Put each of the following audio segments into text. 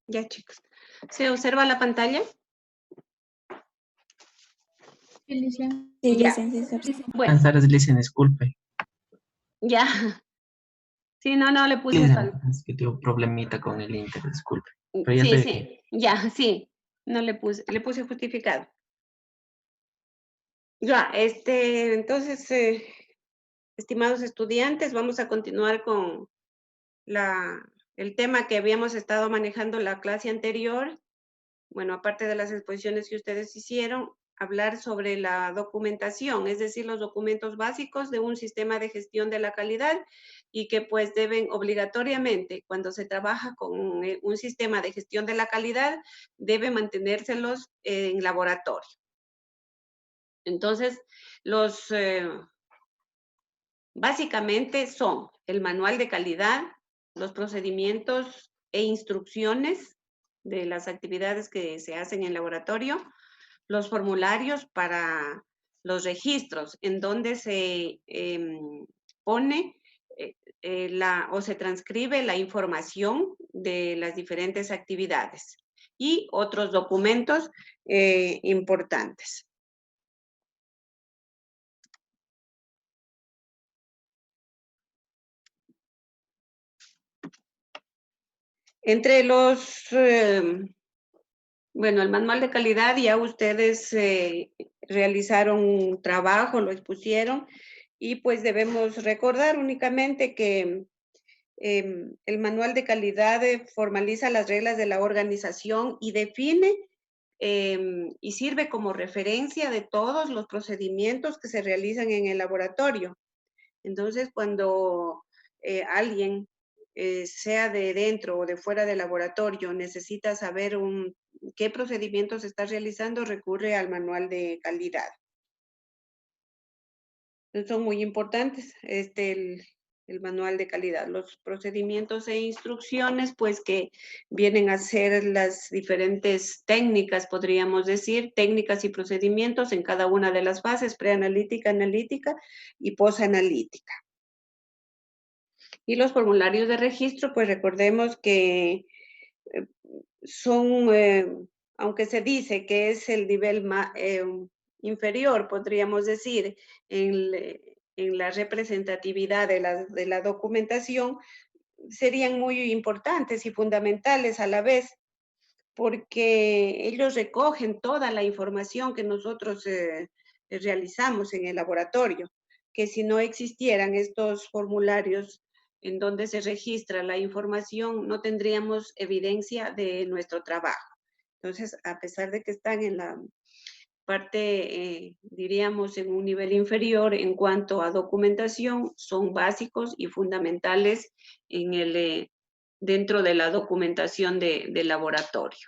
Ya, chicos. ¿Se observa la pantalla? Sí, licencia. Sí, Ya. licencia. Bueno, Buenas tardes, Licen, disculpe. ya. Sí, no le puse Licen, tal. es que tuve un problemita con el Inter, disculpe. Pero ya Sí, estoy aquí. sí, ya, sí. No le puse justificado. Ya, entonces, estimados estudiantes, vamos a continuar con el tema que habíamos estado manejando en la clase anterior. Bueno, aparte de las exposiciones que ustedes hicieron, hablar sobre la documentación, es decir, los documentos básicos de un sistema de gestión de la calidad y que pues deben obligatoriamente, cuando se trabaja con un sistema de gestión de la calidad, debe mantenérselos en laboratorio. Entonces, básicamente son el manual de calidad, los procedimientos e instrucciones de las actividades que se hacen en laboratorio, los formularios para los registros, en donde se pone o se transcribe la información de las diferentes actividades y otros documentos importantes. Entre bueno, el manual de calidad ya ustedes realizaron un trabajo, lo expusieron y pues debemos recordar únicamente que el manual de calidad formaliza las reglas de la organización y define y sirve como referencia de todos los procedimientos que se realizan en el laboratorio. Entonces, cuando alguien, sea de dentro o de fuera del laboratorio, necesita saber qué procedimientos está realizando, recurre al manual de calidad. Son muy importantes, el manual de calidad, los procedimientos e instrucciones, pues que vienen a ser las diferentes técnicas, podríamos decir, técnicas y procedimientos en cada una de las fases, preanalítica, analítica y posanalítica. Y los formularios de registro, pues recordemos que eh, son, aunque se dice que es el nivel inferior, podríamos decir, en la representatividad de la documentación, serían muy importantes y fundamentales a la vez, porque ellos recogen toda la información que nosotros realizamos en el laboratorio, que si no existieran estos formularios en donde se registra la información, no tendríamos evidencia de nuestro trabajo. Entonces, a pesar de que están en la parte, diríamos, en un nivel inferior en cuanto a documentación, son básicos y fundamentales dentro de la documentación del laboratorio.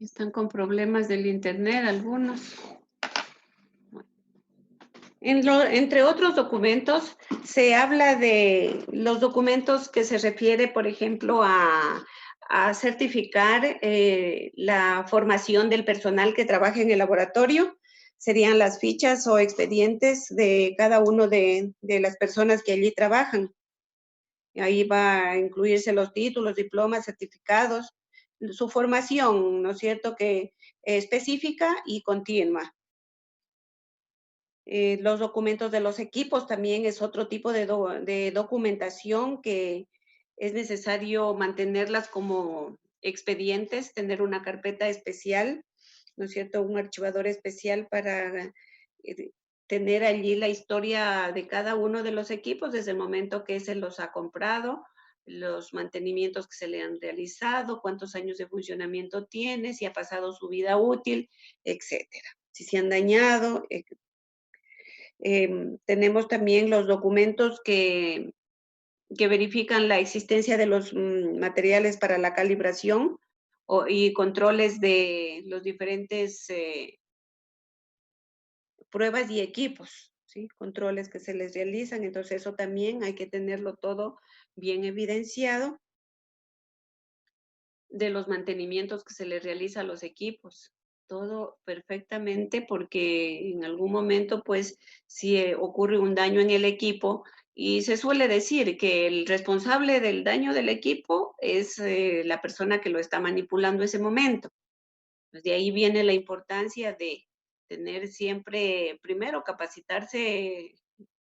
Están con problemas del internet algunos. Entre otros documentos, se habla de los documentos que se refiere, por ejemplo, a certificar la formación del personal que trabaja en el laboratorio. Serían las fichas o expedientes de cada uno de las personas que allí trabajan. Ahí va a incluirse los títulos, diplomas, certificados, su formación, ¿no es cierto?, que específica y continua. Los documentos de los equipos también es otro tipo de documentación que es necesario mantenerlas como expedientes, tener una carpeta especial, ¿no es cierto?, un archivador especial para tener allí la historia de cada uno de los equipos desde el momento que se los ha comprado, los mantenimientos que se le han realizado, cuántos años de funcionamiento tiene, si ha pasado su vida útil, etcétera. Si se han dañado, tenemos también los documentos que verifican la existencia de los materiales para la calibración y controles de los diferentes pruebas y equipos, ¿sí? Controles que se les realizan, entonces eso también hay que tenerlo todo bien evidenciado de los mantenimientos que se les realiza a los equipos. Todo perfectamente porque en algún momento, pues, si ocurre un daño en el equipo, y se suele decir que el responsable del daño del equipo es la persona que lo está manipulando ese momento. Pues de ahí viene la importancia de tener siempre, primero, capacitarse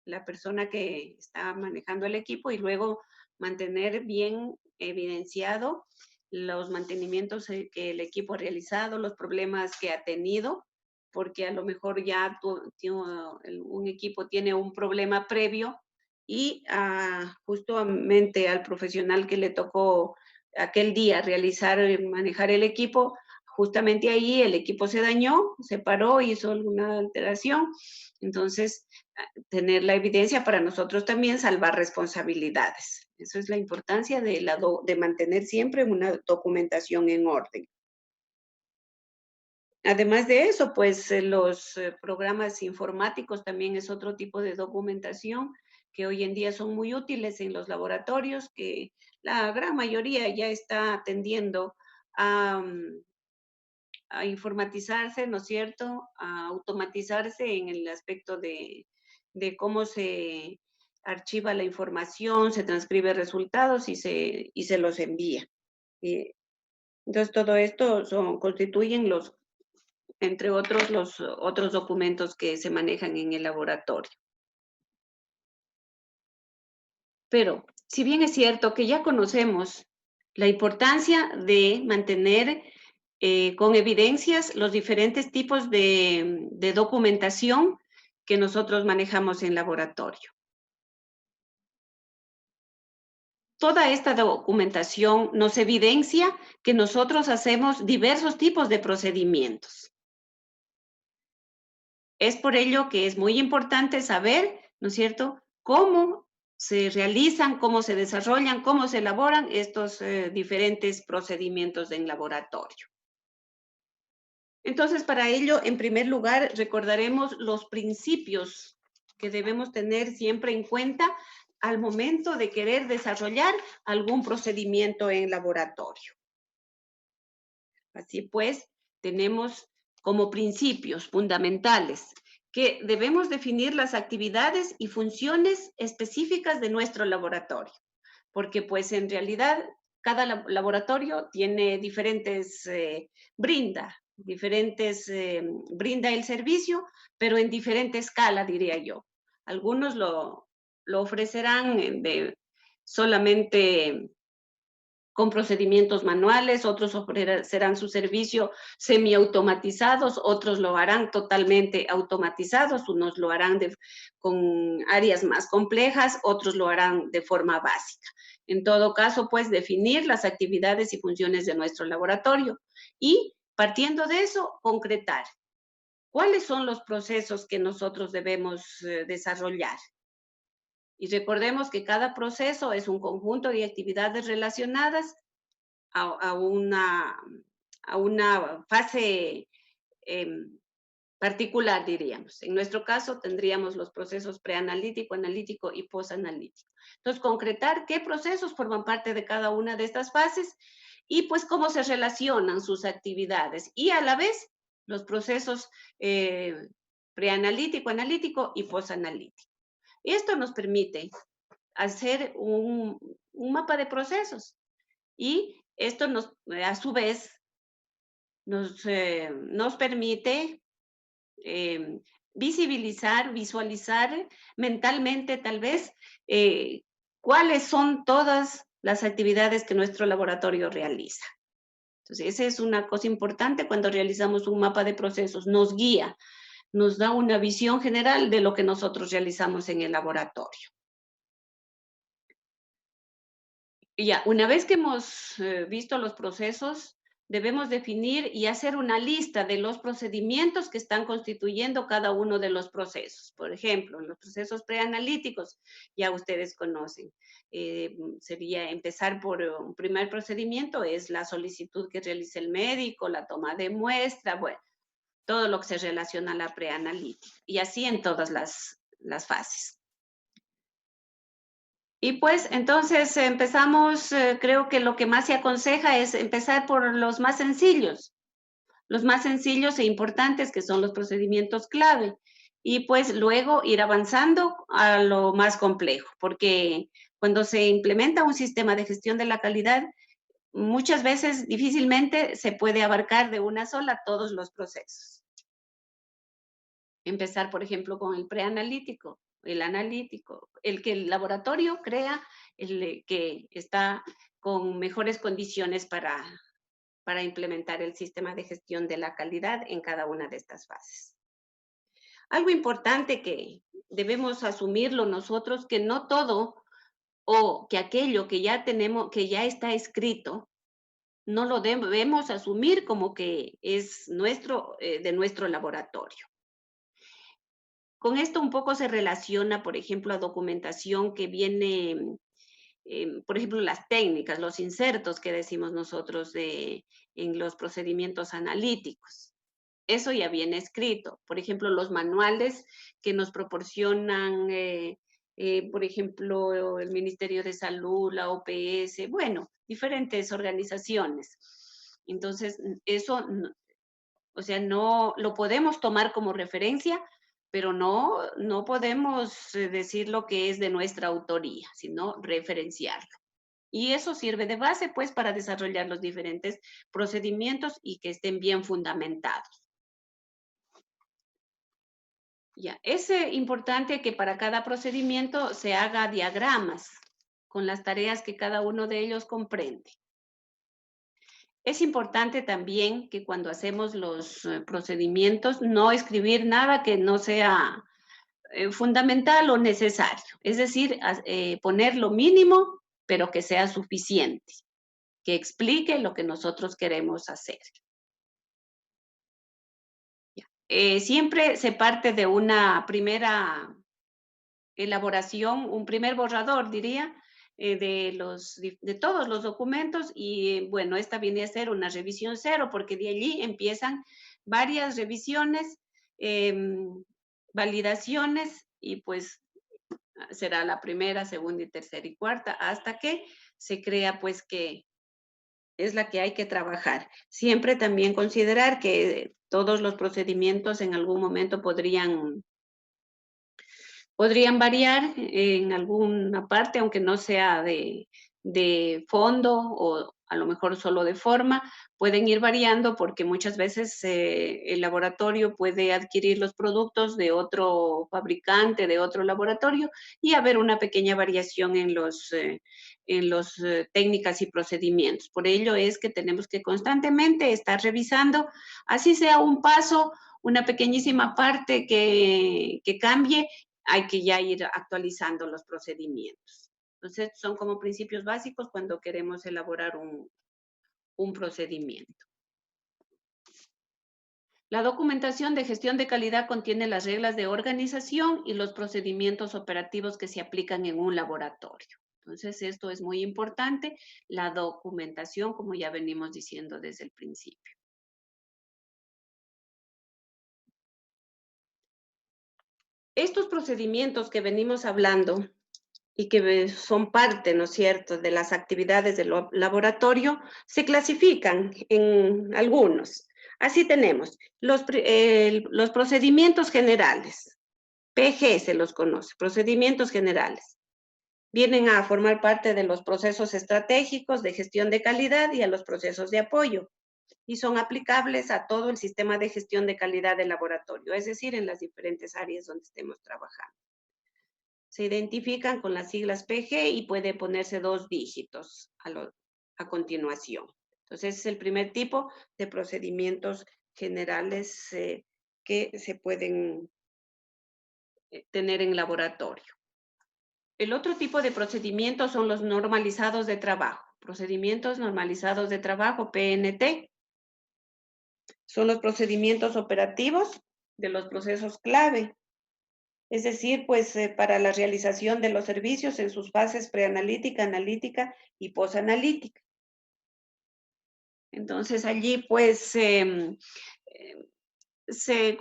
la persona que está manejando el equipo y luego mantener bien evidenciado los mantenimientos que el equipo ha realizado, los problemas que ha tenido, porque a lo mejor ya un equipo tiene un problema previo y justamente al profesional que le tocó aquel día realizar, manejar el equipo, justamente ahí el equipo se dañó, se paró, hizo alguna alteración. Entonces, tener la evidencia para nosotros también salvar responsabilidades. Eso es la importancia de mantener siempre una documentación en orden. Además de eso, pues los programas informáticos también es otro tipo de documentación que hoy en día son muy útiles en los laboratorios, que la gran mayoría ya está atendiendo a, a informatizarse, ¿no es cierto? A automatizarse en el aspecto de cómo se archiva la información, se transcribe resultados y se los envía. Y entonces, todo esto constituyen entre otros, los otros documentos que se manejan en el laboratorio. Pero, si bien es cierto que ya conocemos la importancia de mantener con evidencias los diferentes tipos de documentación que nosotros manejamos en laboratorio. Toda esta documentación nos evidencia que nosotros hacemos diversos tipos de procedimientos. Es por ello que es muy importante saber, ¿no es cierto?, cómo se realizan, cómo se desarrollan, cómo se elaboran estos diferentes procedimientos en laboratorio. Entonces, para ello, en primer lugar, recordaremos los principios que debemos tener siempre en cuenta al momento de querer desarrollar algún procedimiento en laboratorio. Así pues, tenemos como principios fundamentales que debemos definir las actividades y funciones específicas de nuestro laboratorio, porque pues en realidad cada laboratorio tiene brinda el servicio, pero en diferente escala, diría yo. Algunos lo ofrecerán solamente con procedimientos manuales, otros ofrecerán su servicio semiautomatizados, otros lo harán totalmente automatizados, unos lo harán con áreas más complejas, otros lo harán de forma básica. En todo caso, pues definir las actividades y funciones de nuestro laboratorio y partiendo de eso, concretar cuáles son los procesos que nosotros debemos desarrollar. Y recordemos que cada proceso es un conjunto de actividades relacionadas a una fase particular, diríamos. En nuestro caso, tendríamos los procesos preanalítico, analítico y posanalítico. Entonces, concretar qué procesos forman parte de cada una de estas fases y pues cómo se relacionan sus actividades y a la vez los procesos preanalítico, analítico y posanalítico. Esto nos permite hacer un mapa de procesos y esto a su vez nos permite visualizar mentalmente tal vez cuáles son todas las actividades que nuestro laboratorio realiza. Entonces, esa es una cosa importante cuando realizamos un mapa de procesos, nos guía, nos da una visión general de lo que nosotros realizamos en el laboratorio. Y ya, una vez que hemos visto los procesos, debemos definir y hacer una lista de los procedimientos que están constituyendo cada uno de los procesos. Por ejemplo, los procesos preanalíticos, ya ustedes conocen. Sería empezar por un primer procedimiento, es la solicitud que realiza el médico, la toma de muestra, bueno. todo lo que se relaciona a la preanalítica, y así en todas las fases. Y pues entonces empezamos, creo que lo que más se aconseja es empezar por los más sencillos e importantes, que son los procedimientos clave, y pues luego ir avanzando a lo más complejo, porque cuando se implementa un sistema de gestión de la calidad, muchas veces difícilmente se puede abarcar de una sola todos los procesos. Empezar, por ejemplo, con el preanalítico, el analítico, el que el laboratorio crea, el que está con mejores condiciones para implementar el sistema de gestión de la calidad en cada una de estas fases. Algo importante que debemos asumirlo nosotros, que no todo o que aquello que ya tenemos, que ya está escrito, no lo debemos asumir como que es nuestro, de nuestro laboratorio. Con esto un poco se relaciona, por ejemplo, a documentación que viene, por ejemplo, las técnicas, los insertos que decimos nosotros en los procedimientos analíticos. Eso ya viene escrito. Por ejemplo, los manuales que nos proporcionan, por ejemplo, el Ministerio de Salud, la OPS, bueno, diferentes organizaciones. Entonces, eso, o sea, no lo podemos tomar como referencia, pero no podemos decir lo que es de nuestra autoría, sino referenciarlo. Y eso sirve de base, pues, para desarrollar los diferentes procedimientos y que estén bien fundamentados. Ya, es importante que para cada procedimiento se haga diagramas con las tareas que cada uno de ellos comprende. Es importante también que cuando hacemos los procedimientos no escribir nada que no sea fundamental o necesario. Es decir, poner lo mínimo, pero que sea suficiente, que explique lo que nosotros queremos hacer. Siempre se parte de una primera elaboración, un primer borrador, diría, de todos los documentos y bueno, esta viene a ser una revisión cero porque de allí empiezan varias revisiones, validaciones y pues será la primera, segunda y tercera y cuarta hasta que se crea pues que es la que hay que trabajar. Siempre también considerar que todos los procedimientos en algún momento podrían variar en alguna parte, aunque no sea de fondo o a lo mejor solo de forma, pueden ir variando porque muchas veces el laboratorio puede adquirir los productos de otro fabricante, de otro laboratorio, y haber una pequeña variación en los técnicas y procedimientos. Por ello es que tenemos que constantemente estar revisando, así sea un paso, una pequeñísima parte que cambie, hay que ya ir actualizando los procedimientos. Entonces, son como principios básicos cuando queremos elaborar un procedimiento. La documentación de gestión de calidad contiene las reglas de organización y los procedimientos operativos que se aplican en un laboratorio. Entonces, esto es muy importante, la documentación, como ya venimos diciendo desde el principio. Estos procedimientos que venimos hablando y que son parte, ¿no es cierto?, de las actividades del laboratorio, se clasifican en algunos. Así tenemos los procedimientos generales, PG se los conoce, procedimientos generales. Vienen a formar parte de los procesos estratégicos de gestión de calidad y a los procesos de apoyo, y son aplicables a todo el sistema de gestión de calidad del laboratorio, es decir, en las diferentes áreas donde estemos trabajando. Se identifican con las siglas PG y puede ponerse 2 dígitos a continuación. Entonces, es el primer tipo de procedimientos generales que se pueden tener en laboratorio. El otro tipo de procedimientos son los normalizados de trabajo. Procedimientos normalizados de trabajo, PNT. Son los procedimientos operativos de los procesos clave. Es decir, pues para la realización de los servicios en sus fases preanalítica, analítica y posanalítica. Entonces allí pues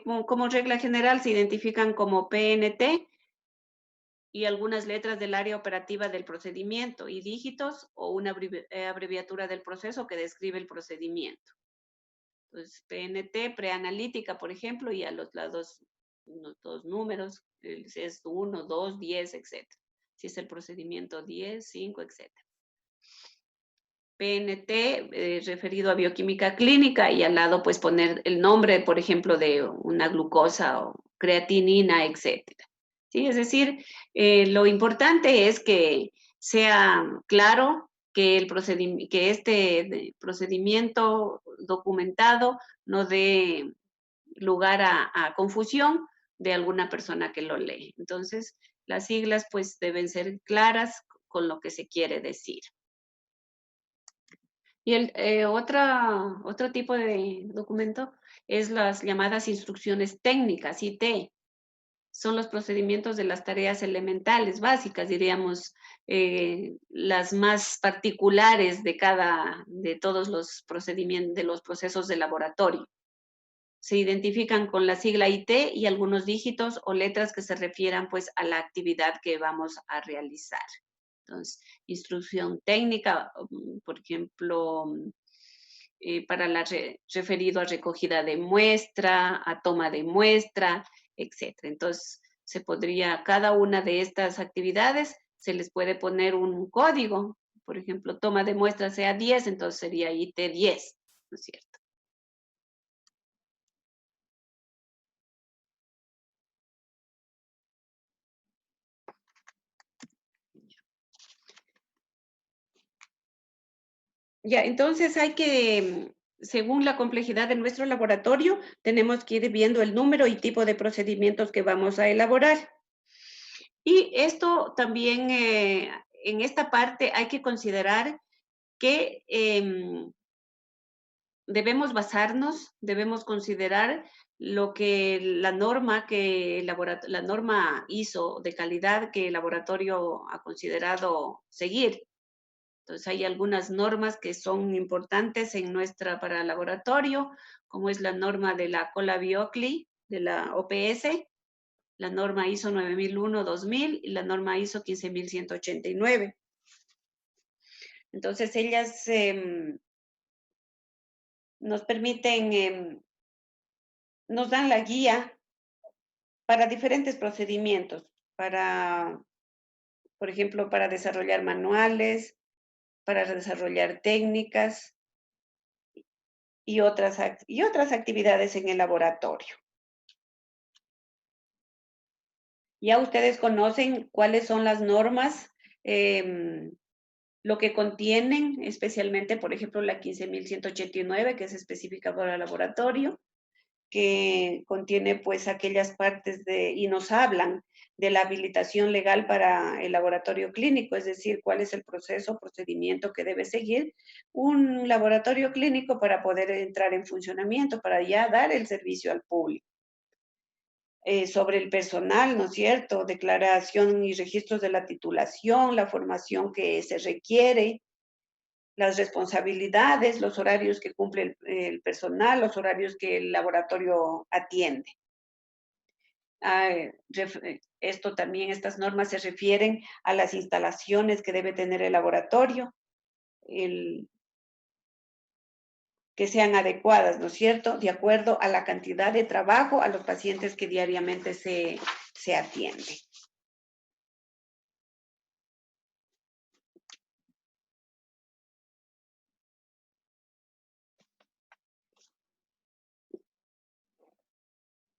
como regla general se identifican como PNT y algunas letras del área operativa del procedimiento y dígitos o una abreviatura del proceso que describe el procedimiento. Entonces, PNT, preanalítica, por ejemplo, y a los lados unos dos números, si es 1, 2, 10, etc. Si es el procedimiento 10, 5, etc. PNT, referido a bioquímica clínica, y al lado pues poner el nombre, por ejemplo, de una glucosa o creatinina, etcétera. ¿Sí? Es decir, lo importante es que sea claro que, que este procedimiento documentado no dé lugar a confusión de alguna persona que lo lee. Entonces, las siglas pues deben ser claras con lo que se quiere decir. Y otro tipo de documento es las llamadas instrucciones técnicas, IT. Son los procedimientos de las tareas elementales, básicas, diríamos, las más particulares de todos los procedimientos, de los procesos de laboratorio. Se identifican con la sigla IT y algunos dígitos o letras que se refieran pues a la actividad que vamos a realizar. Entonces, instrucción técnica, por ejemplo, para referido a recogida de muestra, a toma de muestra, etc. Entonces, cada una de estas actividades, se les puede poner un código. Por ejemplo, toma de muestra sea 10, entonces sería IT 10, ¿no es cierto? Ya, entonces hay que, según la complejidad de nuestro laboratorio, tenemos que ir viendo el número y tipo de procedimientos que vamos a elaborar. Y esto también, en esta parte hay que considerar que debemos considerar lo que la norma la norma ISO de calidad que el laboratorio ha considerado seguir. Entonces, hay algunas normas que son importantes para el laboratorio, como es la norma de la Cola Biocli, de la OPS, la norma ISO 9001-2000 y la norma ISO 15189. Entonces, ellas nos permiten, nos dan la guía para diferentes procedimientos, por ejemplo, para desarrollar manuales, para desarrollar técnicas, y otras actividades en el laboratorio. Ya ustedes conocen cuáles son las normas, lo que contienen, especialmente, por ejemplo, la 15189, que es específica para el laboratorio, que contiene pues aquellas partes y nos hablan de la habilitación legal para el laboratorio clínico, es decir, cuál es el procedimiento que debe seguir un laboratorio clínico para poder entrar en funcionamiento, para ya dar el servicio al público. Sobre el personal, ¿no es cierto? Declaración y registros de la titulación, la formación que se requiere, las responsabilidades, los horarios que cumple el personal, los horarios que el laboratorio atiende. Estas normas se refieren a las instalaciones que debe tener el laboratorio, que sean adecuadas, ¿no es cierto? De acuerdo a la cantidad de trabajo, a los pacientes que diariamente se atiende.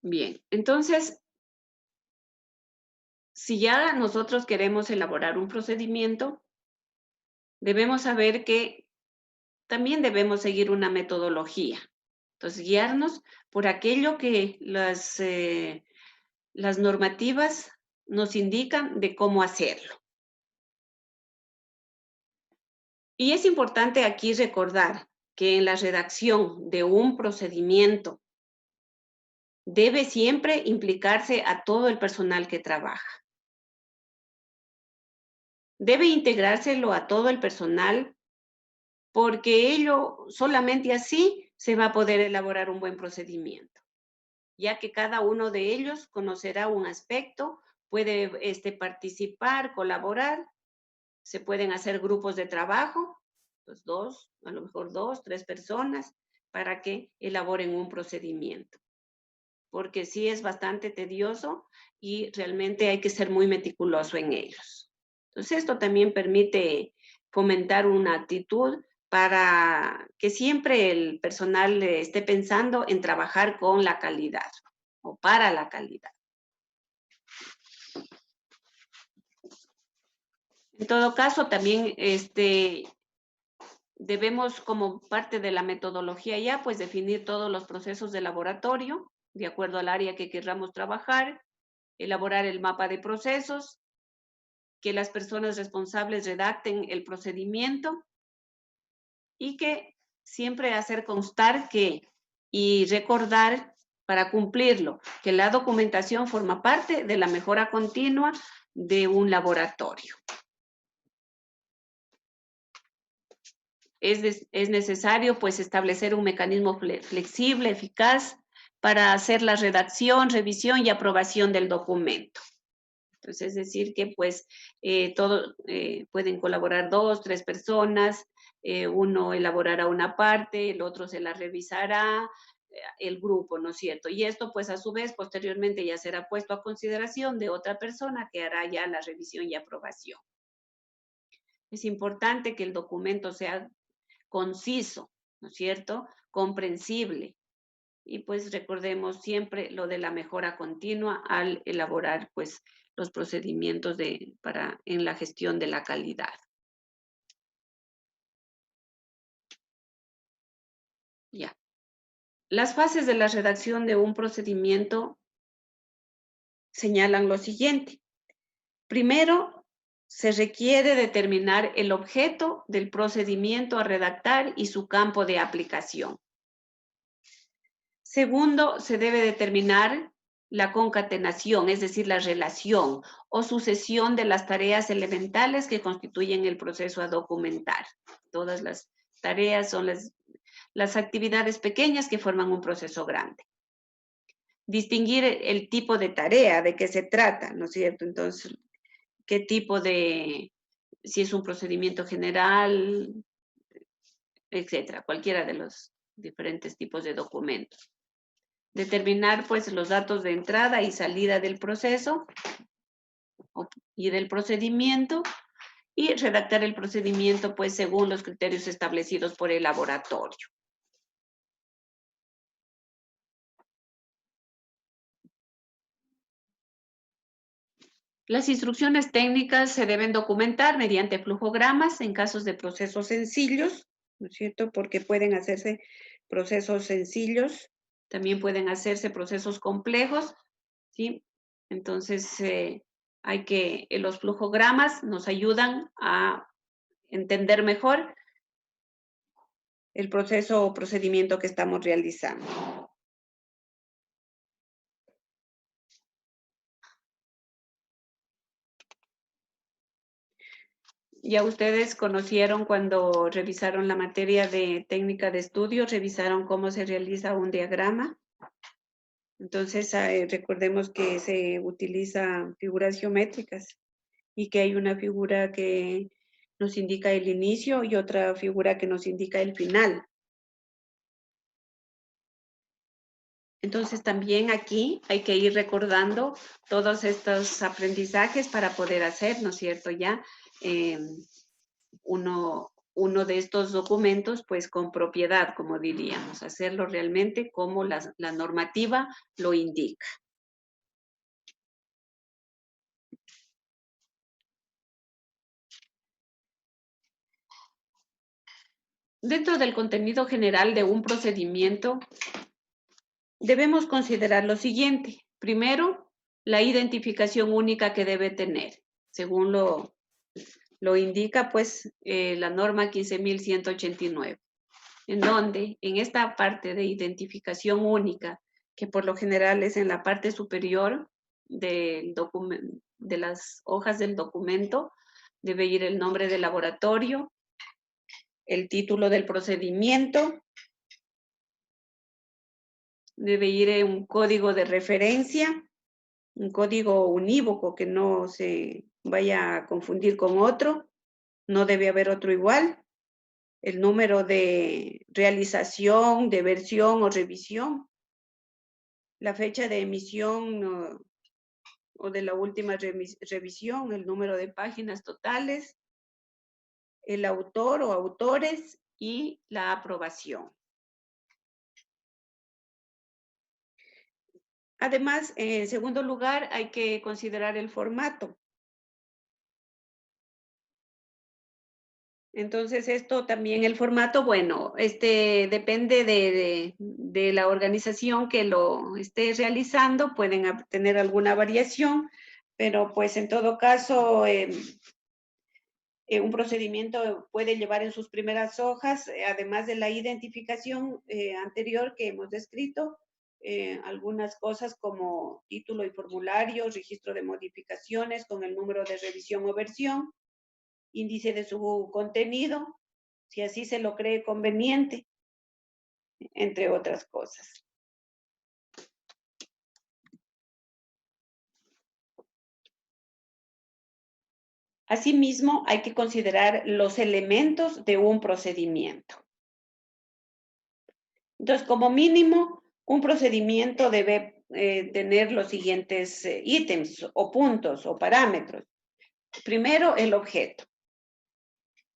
Bien, entonces, si ya nosotros queremos elaborar un procedimiento, debemos saber que también debemos seguir una metodología. Entonces, guiarnos por aquello que las normativas nos indican de cómo hacerlo. Y es importante aquí recordar que en la redacción de un procedimiento debe siempre implicarse a todo el personal que trabaja. Debe integrárselo a todo el personal porque solamente así se va a poder elaborar un buen procedimiento. ya que cada uno de ellos conocerá un aspecto, puede participar, colaborar, se pueden hacer grupos de trabajo, pues a lo mejor 2, 3 personas, para que elaboren un procedimiento. Porque sí es bastante tedioso y realmente hay que ser muy meticuloso en ellos. Entonces, esto también permite fomentar una actitud para que siempre el personal esté pensando en trabajar con la calidad o para la calidad. En todo caso, también debemos, como parte de la metodología ya, pues definir todos los procesos de laboratorio, de acuerdo al área que queramos trabajar, elaborar el mapa de procesos, que las personas responsables redacten el procedimiento y que siempre hacer constar y recordar para cumplirlo, que la documentación forma parte de la mejora continua de un laboratorio. Es necesario pues establecer un mecanismo flexible, eficaz, para hacer la redacción, revisión y aprobación del documento. Entonces, es decir que pues pueden colaborar 2, 3 personas, uno elaborará una parte, el otro se la revisará, el grupo, ¿no es cierto? Y esto pues a su vez posteriormente ya será puesto a consideración de otra persona que hará ya la revisión y aprobación. Es importante que el documento sea conciso, ¿no es cierto? Comprensible. Y pues recordemos siempre lo de la mejora continua al elaborar pues los procedimientos en la gestión de la calidad. Ya. Las fases de la redacción de un procedimiento señalan lo siguiente. Primero, se requiere determinar el objeto del procedimiento a redactar y su campo de aplicación. Segundo, se debe determinar la concatenación, es decir, la relación o sucesión de las tareas elementales que constituyen el proceso a documentar. Todas las tareas son las actividades pequeñas que forman un proceso grande. Distinguir el tipo de tarea, de qué se trata, ¿no es cierto? Entonces, qué tipo si es un procedimiento general, etcétera, cualquiera de los diferentes tipos de documentos. Determinar pues los datos de entrada y salida del proceso y del procedimiento y redactar el procedimiento pues según los criterios establecidos por el laboratorio. Las instrucciones técnicas se deben documentar mediante flujogramas en casos de procesos sencillos, ¿no es cierto? Porque pueden hacerse procesos sencillos, también pueden hacerse procesos complejos, ¿sí? Entonces, los flujogramas nos ayudan a entender mejor el proceso o procedimiento que estamos realizando. Ya ustedes conocieron cuando revisaron la materia de técnica de estudio, revisaron cómo se realiza un diagrama. Entonces, recordemos que se utiliza figuras geométricas y que hay una figura que nos indica el inicio y otra figura que nos indica el final. Entonces, también aquí hay que ir recordando todos estos aprendizajes para poder hacer, ¿no es cierto? Ya uno de estos documentos, pues con propiedad, como diríamos, hacerlo realmente como la normativa lo indica. Dentro del contenido general de un procedimiento, debemos considerar lo siguiente. Primero, la identificación única que debe tener, según lo indica pues la norma 15.189, en donde en esta parte de identificación única, que por lo general es en la parte superior de las hojas del documento, debe ir el nombre del laboratorio, el título del procedimiento, Debe ir un código de referencia, un código unívoco que no se vaya a confundir con otro. No debe haber otro igual. El número de realización, de versión o revisión. La fecha de emisión o de la última revisión, el número de páginas totales, el autor o autores y la aprobación. Además, en segundo lugar, hay que considerar el formato. Entonces, esto también, el formato, bueno, depende de la organización que lo esté realizando, pueden tener alguna variación, pero pues en todo caso, un procedimiento puede llevar en sus primeras hojas, además de la identificación anterior que hemos descrito, algunas cosas como título y formulario, registro de modificaciones con el número de revisión o versión, índice de su contenido, si así se lo cree conveniente, entre otras cosas. Asimismo, hay que considerar los elementos de un procedimiento. Entonces, como mínimo, un procedimiento debe tener los siguientes ítems o puntos o parámetros. Primero, el objeto.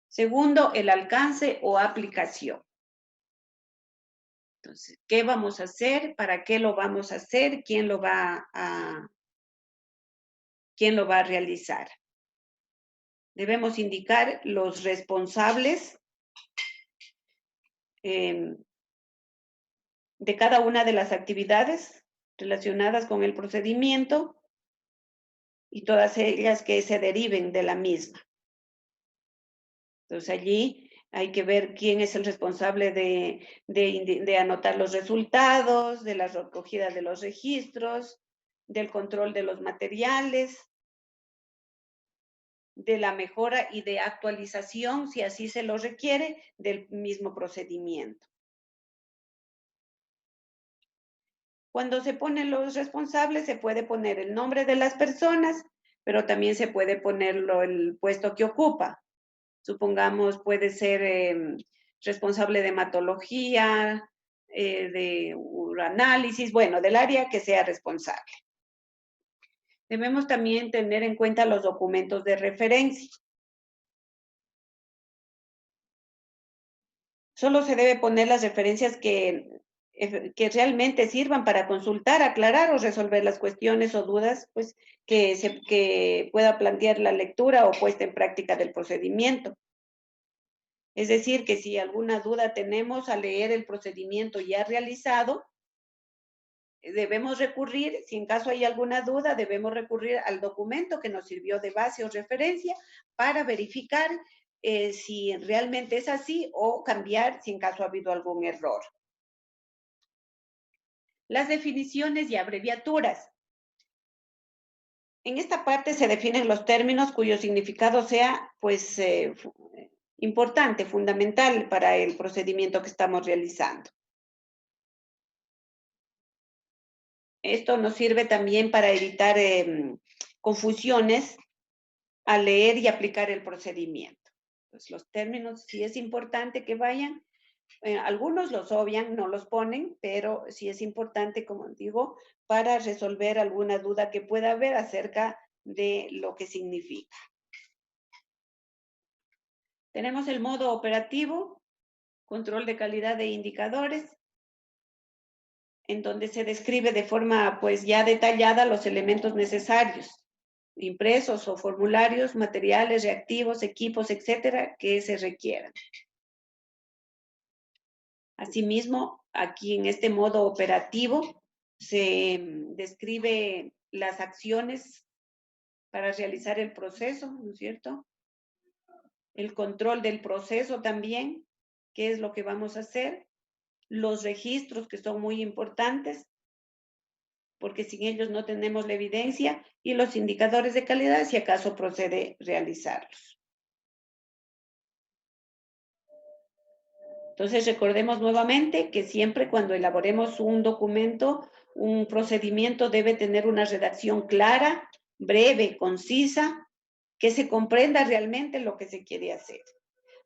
Segundo, el alcance o aplicación. Entonces, ¿qué vamos a hacer? ¿Para qué lo vamos a hacer? ¿Quién lo va a realizar? Debemos indicar los responsables de cada una de las actividades relacionadas con el procedimiento y todas ellas que se deriven de la misma. Entonces allí hay que ver quién es el responsable de anotar los resultados, de la recogida de los registros, del control de los materiales, de la mejora y de actualización, si así se lo requiere, del mismo procedimiento. Cuando se ponen los responsables, se puede poner el nombre de las personas, pero también se puede ponerlo el puesto que ocupa. Supongamos, puede ser responsable de hematología, de análisis, bueno, del área que sea responsable. Debemos también tener en cuenta los documentos de referencia. Solo se debe poner las referencias que realmente sirvan para consultar, aclarar o resolver las cuestiones o dudas pues, que pueda plantear la lectura o puesta en práctica del procedimiento. Es decir, que si alguna duda tenemos al leer el procedimiento ya realizado, debemos recurrir, si en caso hay alguna duda, debemos recurrir al documento que nos sirvió de base o referencia para verificar si realmente es así o cambiar si en caso ha habido algún error. Las definiciones y abreviaturas. En esta parte se definen los términos cuyo significado sea, pues, importante, fundamental para el procedimiento que estamos realizando. Esto nos sirve también para evitar confusiones al leer y aplicar el procedimiento. Pues los términos sí es importante que vayan. Algunos los obvian, no los ponen, pero sí es importante, como digo, para resolver alguna duda que pueda haber acerca de lo que significa. Tenemos el modo operativo, control de calidad de indicadores, en donde se describe de forma pues ya detallada los elementos necesarios, impresos o formularios, materiales, reactivos, equipos, etcétera, que se requieran. Asimismo, aquí en este modo operativo se describe las acciones para realizar el proceso, ¿no es cierto? El control del proceso también, qué es lo que vamos a hacer, los registros que son muy importantes, porque sin ellos no tenemos la evidencia, y los indicadores de calidad, si acaso procede realizarlos. Entonces, recordemos nuevamente que siempre cuando elaboremos un documento, un procedimiento debe tener una redacción clara, breve, concisa, que se comprenda realmente lo que se quiere hacer.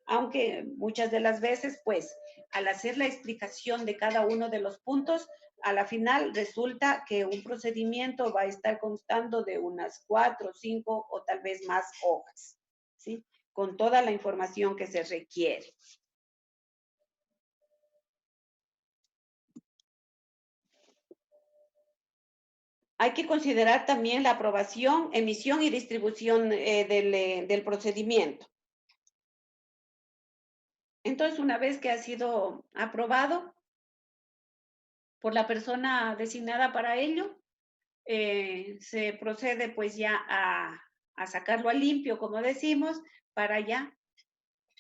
Aunque muchas de las veces, pues, al hacer la explicación de cada uno de los puntos, a la final resulta que un procedimiento va a estar constando de unas 4, 5 o tal vez más hojas, ¿sí? Con toda la información que se requiere. Hay que considerar también la aprobación, emisión y distribución del procedimiento. Entonces, una vez que ha sido aprobado por la persona designada para ello, se procede pues ya a sacarlo a limpio, como decimos, para ya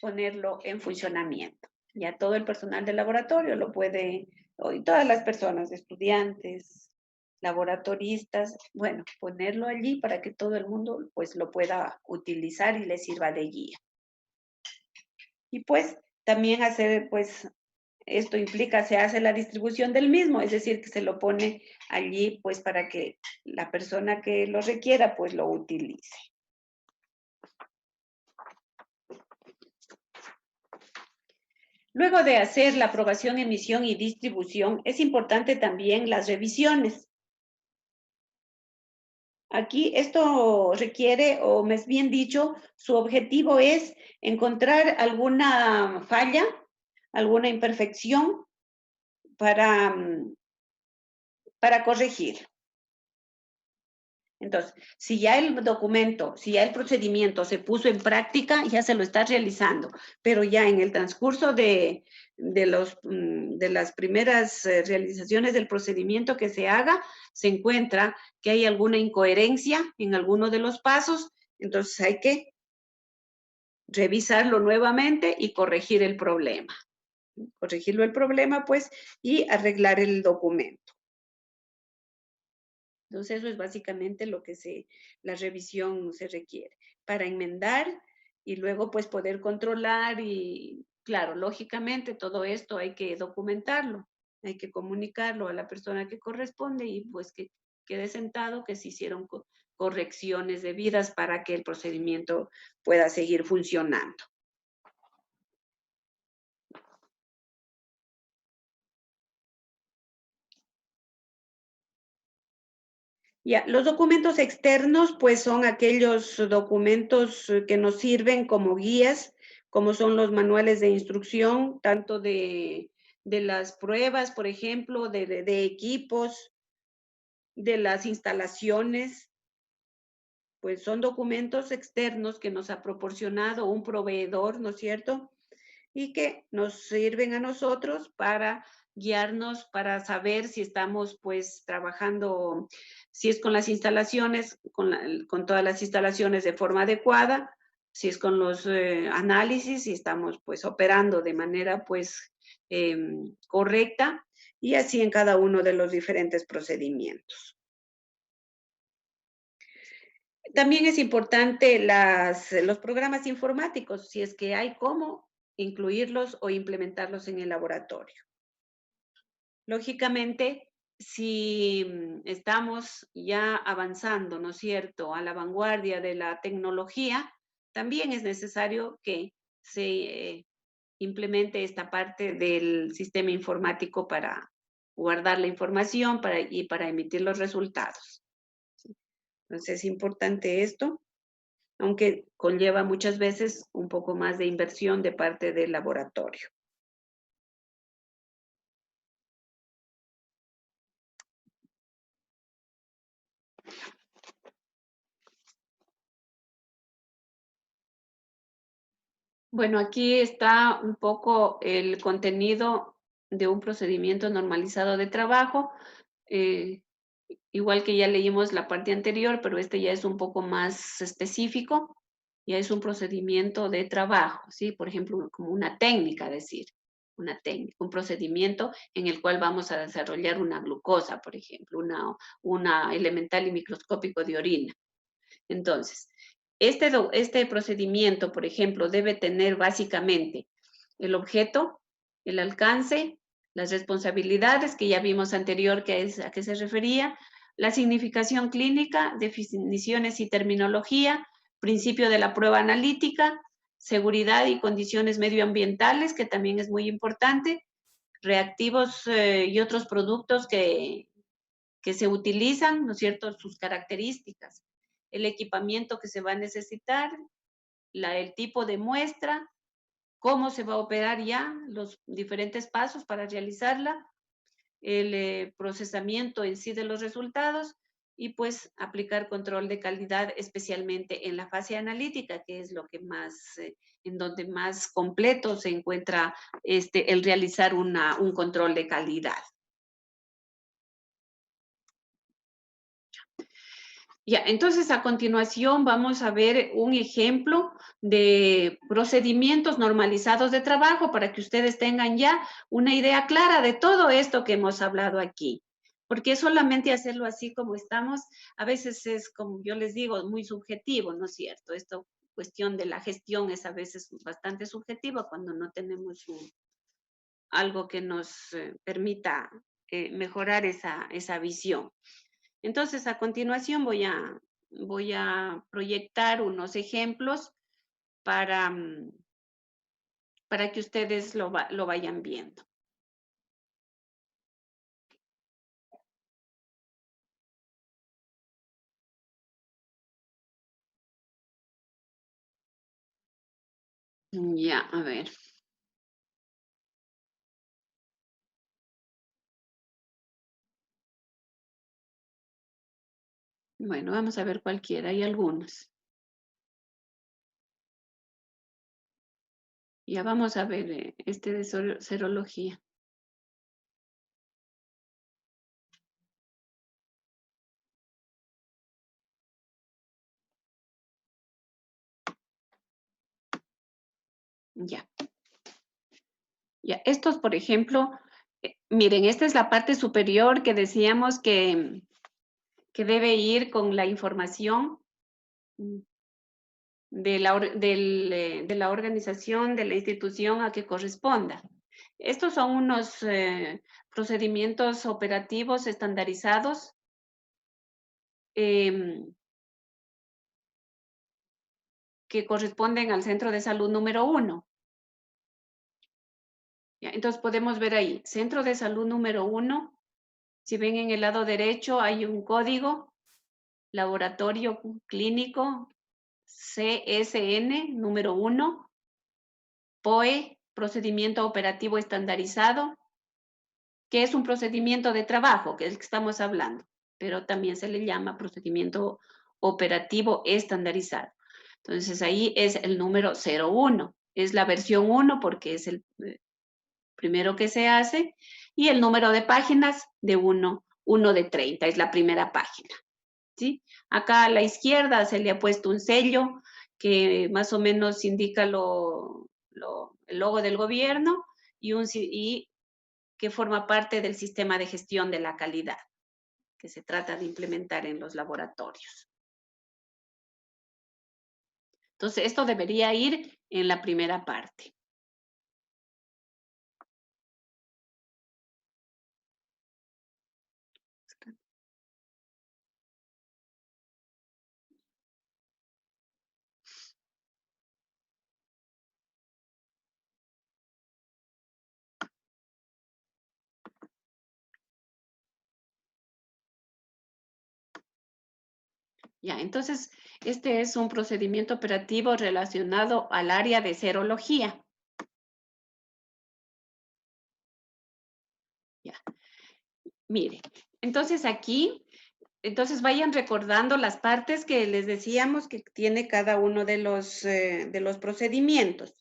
ponerlo en funcionamiento. Ya todo el personal del laboratorio lo puede, y todas las personas, estudiantes, laboratoristas, bueno, ponerlo allí para que todo el mundo pues lo pueda utilizar y le sirva de guía. Y pues también hacer pues esto implica, se hace la distribución del mismo, es decir, que se lo pone allí pues para que la persona que lo requiera pues lo utilice. Luego de hacer la aprobación, emisión y distribución, es importante también las revisiones. Aquí esto requiere, o más bien dicho, su objetivo es encontrar alguna falla, alguna imperfección para corregir. Entonces, si ya el documento, si ya el procedimiento se puso en práctica, ya se lo está realizando, pero ya en el transcurso de las primeras realizaciones del procedimiento que se haga, se encuentra que hay alguna incoherencia en alguno de los pasos, entonces hay que revisarlo nuevamente y corregir el problema. Corregirlo el problema, pues, y arreglar el documento. Entonces, eso es básicamente lo que la revisión se requiere para enmendar y luego pues poder controlar y, claro, lógicamente todo esto hay que documentarlo, hay que comunicarlo a la persona que corresponde y pues que quede sentado que se hicieron correcciones debidas para que el procedimiento pueda seguir funcionando. Ya, los documentos externos, pues son aquellos documentos que nos sirven como guías, como son los manuales de instrucción, tanto de las pruebas, por ejemplo, de equipos, de las instalaciones, pues son documentos externos que nos ha proporcionado un proveedor, ¿no es cierto? Y que nos sirven a nosotros para guiarnos, para saber si estamos pues trabajando, si es con las instalaciones, con todas las instalaciones de forma adecuada, si es con los análisis, si estamos pues operando de manera pues correcta y así en cada uno de los diferentes procedimientos. También es importante los programas informáticos, si es que hay cómo incluirlos o implementarlos en el laboratorio. Lógicamente, si estamos ya avanzando, ¿no es cierto?, a la vanguardia de la tecnología, también es necesario que se implemente esta parte del sistema informático para guardar la información y para emitir los resultados. Entonces, es importante esto, aunque conlleva muchas veces un poco más de inversión de parte del laboratorio. Bueno, aquí está un poco el contenido de un procedimiento normalizado de trabajo. eh, Igual que ya leímos la parte anterior, pero este ya es un poco más específico. Ya es un procedimiento de trabajo, ¿sí? Por ejemplo, como una técnica, decir, una técnica, un procedimiento en el cual vamos a desarrollar una glucosa, por ejemplo, una elemental y microscópico de orina. Entonces, este procedimiento, por ejemplo, debe tener básicamente el objeto, el alcance, las responsabilidades que ya vimos anterior a qué se refería, la significación clínica, definiciones y terminología, principio de la prueba analítica, seguridad y condiciones medioambientales, que también es muy importante, reactivos y otros productos que se utilizan, ¿no es cierto?, sus características, el equipamiento que se va a necesitar, el tipo de muestra, cómo se va a operar ya, los diferentes pasos para realizarla, el procesamiento en sí de los resultados y pues aplicar control de calidad, especialmente en la fase analítica, que es lo que más, en donde más completo se encuentra el realizar un control de calidad. Ya, entonces a continuación vamos a ver un ejemplo de procedimientos normalizados de trabajo para que ustedes tengan ya una idea clara de todo esto que hemos hablado aquí. Porque solamente hacerlo así como estamos, a veces es, como yo les digo, muy subjetivo, ¿no es cierto? Esto, cuestión de la gestión es a veces bastante subjetiva cuando no tenemos algo que nos permita mejorar esa visión. Entonces, a continuación voy a proyectar unos ejemplos para, para que ustedes lo vayan viendo. Ya, a ver. Bueno, vamos a ver cualquiera, hay algunos. Ya vamos a ver este de serología. Ya. Ya, estos, por ejemplo, miren, esta es la parte superior que decíamos que debe ir con la información de la organización, de la institución a que corresponda. Estos son unos procedimientos operativos estandarizados que corresponden al centro de salud número 1. Entonces podemos ver ahí, centro de salud número 1. Si ven en el lado derecho hay un código, laboratorio clínico CSN número 1, POE, procedimiento operativo estandarizado, que es un procedimiento de trabajo, que es el que estamos hablando, pero también se le llama procedimiento operativo estandarizado. Entonces ahí es el número 01, es la versión 1 porque es el primero que se hace, y el número de páginas de 1 de 30, es la primera página. ¿Sí? Acá a la izquierda se le ha puesto un sello que más o menos indica el logo del gobierno y que forma parte del sistema de gestión de la calidad que se trata de implementar en los laboratorios. Entonces, esto debería ir en la primera parte. Ya, entonces, este es un procedimiento operativo relacionado al área de serología. Ya. Mire, entonces aquí, vayan recordando las partes que les decíamos que tiene cada uno de los procedimientos.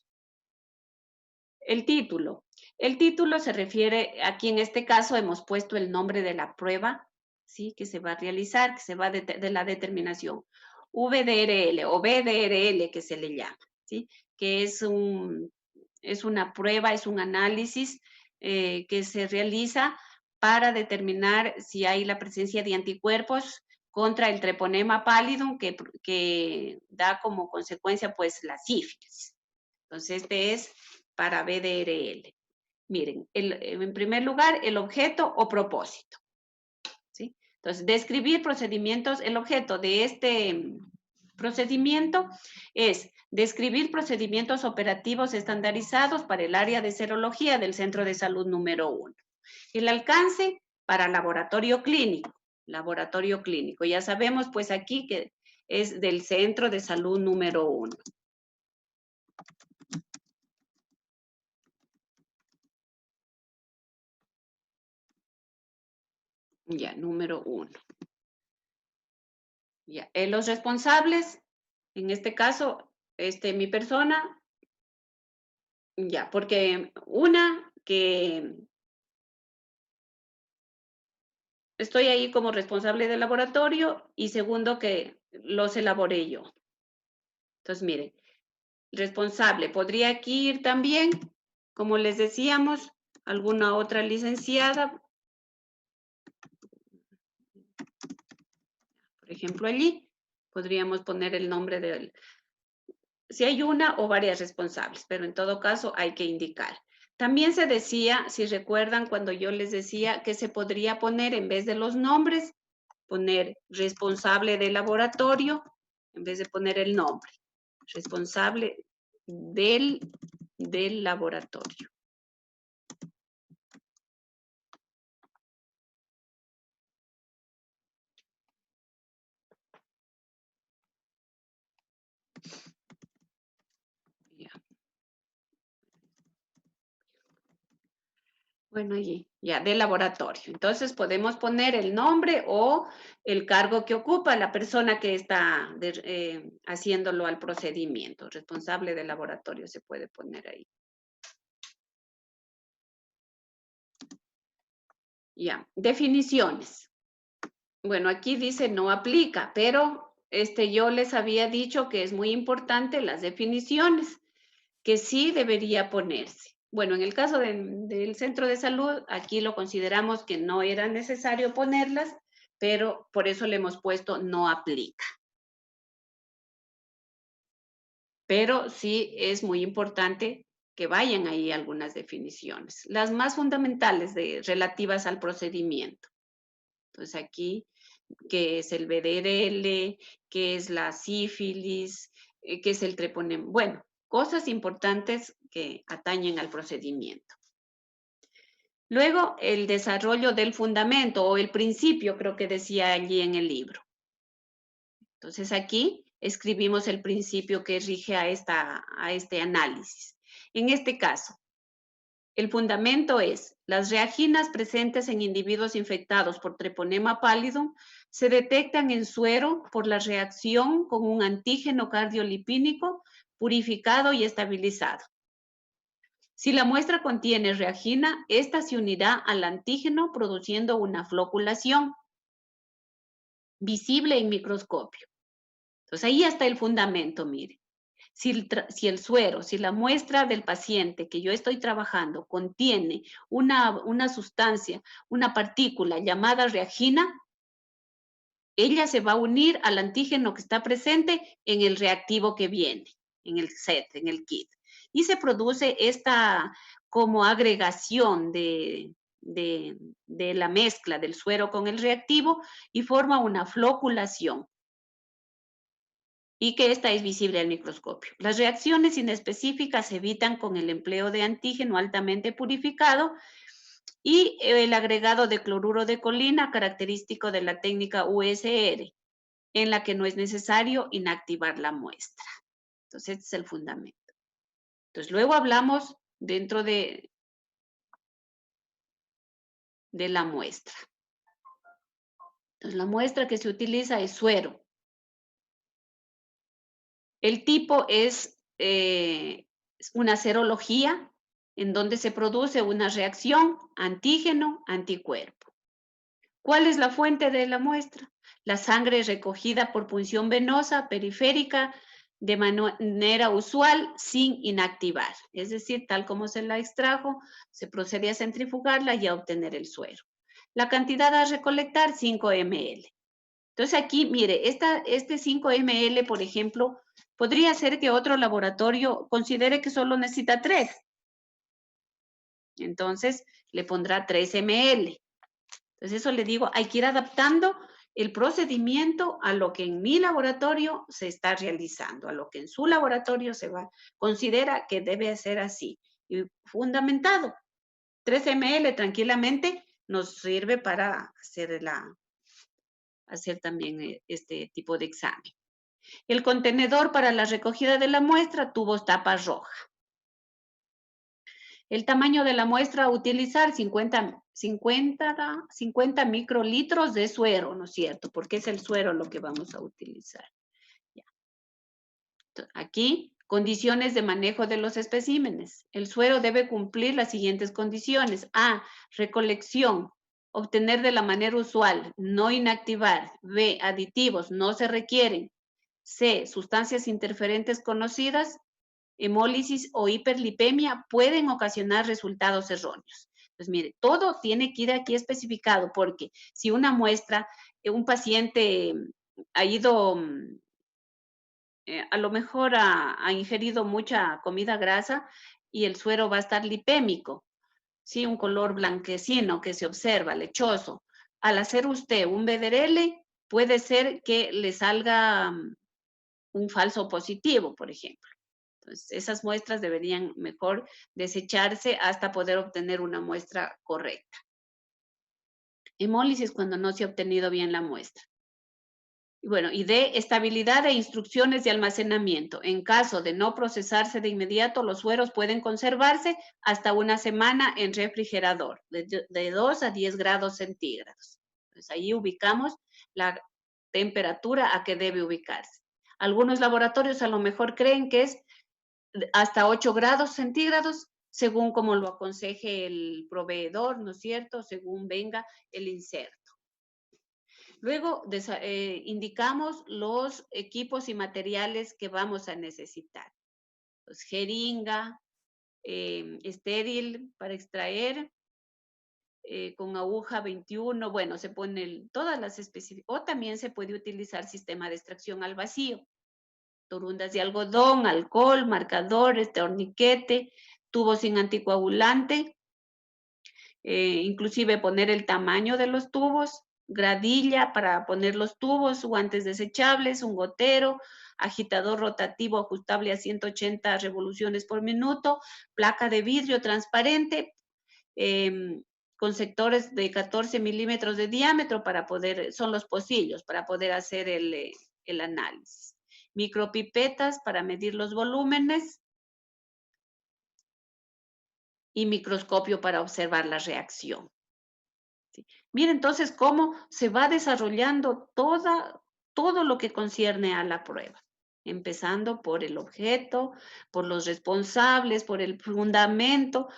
El título. El título se refiere, aquí en este caso hemos puesto el nombre de la prueba, ¿sí? Que se va a realizar, que se va de la determinación. VDRL o BDRL que se le llama, ¿sí? Que es una prueba, es un análisis que se realiza para determinar si hay la presencia de anticuerpos contra el treponema pallidum que da como consecuencia pues la sífilis. Entonces, este es para BDRL. Miren, en primer lugar, el objeto o propósito. ¿Sí? Entonces, describir procedimientos, el objeto de este procedimiento es describir procedimientos operativos estandarizados para el área de serología del centro de salud número 1. El alcance para laboratorio clínico. Laboratorio clínico. Ya sabemos pues aquí que es del centro de salud número 1. Ya, número 1. Ya, los responsables, en este caso, mi persona, ya, porque una que estoy ahí como responsable del laboratorio y segundo que los elaboré yo. Entonces, miren, responsable, podría aquí ir también, como les decíamos, alguna otra licenciada, por ejemplo, allí podríamos poner el nombre del, si hay una o varias responsables, pero en todo caso hay que indicar. También se decía, si recuerdan, cuando yo les decía que se podría poner en vez de los nombres, poner responsable del laboratorio, en vez de poner el nombre, responsable del laboratorio. Ya. Bueno, allí, ya, del laboratorio. Entonces podemos poner el nombre o el cargo que ocupa la persona que está haciéndolo al procedimiento. Responsable del laboratorio se puede poner ahí. Ya, definiciones. Bueno, aquí dice no aplica, pero yo les había dicho que es muy importante las definiciones, que sí debería ponerse. Bueno, en el caso del centro de salud, aquí lo consideramos que no era necesario ponerlas, pero por eso le hemos puesto no aplica. Pero sí es muy importante que vayan ahí algunas definiciones, las más fundamentales relativas al procedimiento. Entonces aquí, ¿qué es el VDRL? ¿Qué es la sífilis? ¿Qué es el treponema? Bueno, cosas importantes que atañen al procedimiento. Luego, el desarrollo del fundamento o el principio, creo que decía allí en el libro. Entonces aquí escribimos el principio que rige a este análisis. En este caso, el fundamento es, las reaginas presentes en individuos infectados por treponema pallidum se detectan en suero por la reacción con un antígeno cardiolipídico purificado y estabilizado. Si la muestra contiene reagina, esta se unirá al antígeno produciendo una floculación visible en microscopio. Entonces ahí está el fundamento, mire. Si el suero, si la muestra del paciente que yo estoy trabajando contiene una sustancia, una partícula llamada reagina, ella se va a unir al antígeno que está presente en el reactivo que viene, en el set, en el kit. Y se produce esta como agregación de la mezcla del suero con el reactivo y forma una floculación. Y que esta es visible al microscopio. Las reacciones inespecíficas se evitan con el empleo de antígeno altamente purificado y el agregado de cloruro de colina característico de la técnica USR, en la que no es necesario inactivar la muestra. Entonces, este es el fundamento. Entonces, luego hablamos dentro de la muestra. Entonces, la muestra que se utiliza es suero. El tipo es una serología en donde se produce una reacción antígeno-anticuerpo. ¿Cuál es la fuente de la muestra? La sangre recogida por punción venosa periférica de manera usual sin inactivar. Es decir, tal como se la extrajo, se procede a centrifugarla y a obtener el suero. La cantidad a recolectar, 5 ml. Entonces aquí, mire, este 5 ml, por ejemplo, podría ser que otro laboratorio considere que solo necesita 3. Entonces, le pondrá 3 ml. Entonces, eso le digo, hay que ir adaptando el procedimiento a lo que en mi laboratorio se está realizando, a lo que en su laboratorio considera que debe ser así. Y fundamentado, 3 ml tranquilamente nos sirve para hacer también este tipo de examen. El contenedor para la recogida de la muestra, tubos tapa roja. El tamaño de la muestra a utilizar, 50 microlitros de suero, ¿no es cierto? Porque es el suero lo que vamos a utilizar. Ya. Aquí, condiciones de manejo de los especímenes. El suero debe cumplir las siguientes condiciones. A, recolección, obtener de la manera usual, no inactivar. B, aditivos, no se requieren. C, sustancias interferentes conocidas. Hemólisis o hiperlipemia pueden ocasionar resultados erróneos. Pues mire, todo tiene que ir aquí especificado porque si una muestra, un paciente ha ido, a lo mejor ha ingerido mucha comida grasa y el suero va a estar lipémico, ¿sí? Un color blanquecino que se observa, lechoso. Al hacer usted un BDRL, puede ser que le salga un falso positivo, por ejemplo. Entonces, esas muestras deberían mejor desecharse hasta poder obtener una muestra correcta. Hemólisis cuando no se ha obtenido bien la muestra. Y bueno, y de estabilidad de instrucciones de almacenamiento. En caso de no procesarse de inmediato, los sueros pueden conservarse hasta una semana en refrigerador, de 2 a 10 grados centígrados. Entonces, ahí ubicamos la temperatura a que debe ubicarse. Algunos laboratorios a lo mejor creen que es hasta 8 grados centígrados, según como lo aconseje el proveedor, ¿no es cierto? Según venga el inserto. Luego indicamos los equipos y materiales que vamos a necesitar. Pues, jeringa, estéril para extraer, con aguja 21, bueno, se ponen todas las especificaciones, o también se puede utilizar sistema de extracción al vacío. Torundas de algodón, alcohol, marcadores, torniquete, tubos sin anticoagulante, inclusive poner el tamaño de los tubos, gradilla para poner los tubos, guantes desechables, un gotero, agitador rotativo ajustable a 180 revoluciones por minuto, placa de vidrio transparente, con sectores de 14 milímetros de diámetro son los pocillos para poder hacer el análisis. Micropipetas para medir los volúmenes y microscopio para observar la reacción. ¿Sí? Mira entonces cómo se va desarrollando todo lo que concierne a la prueba, empezando por el objeto, por los responsables, por el fundamento,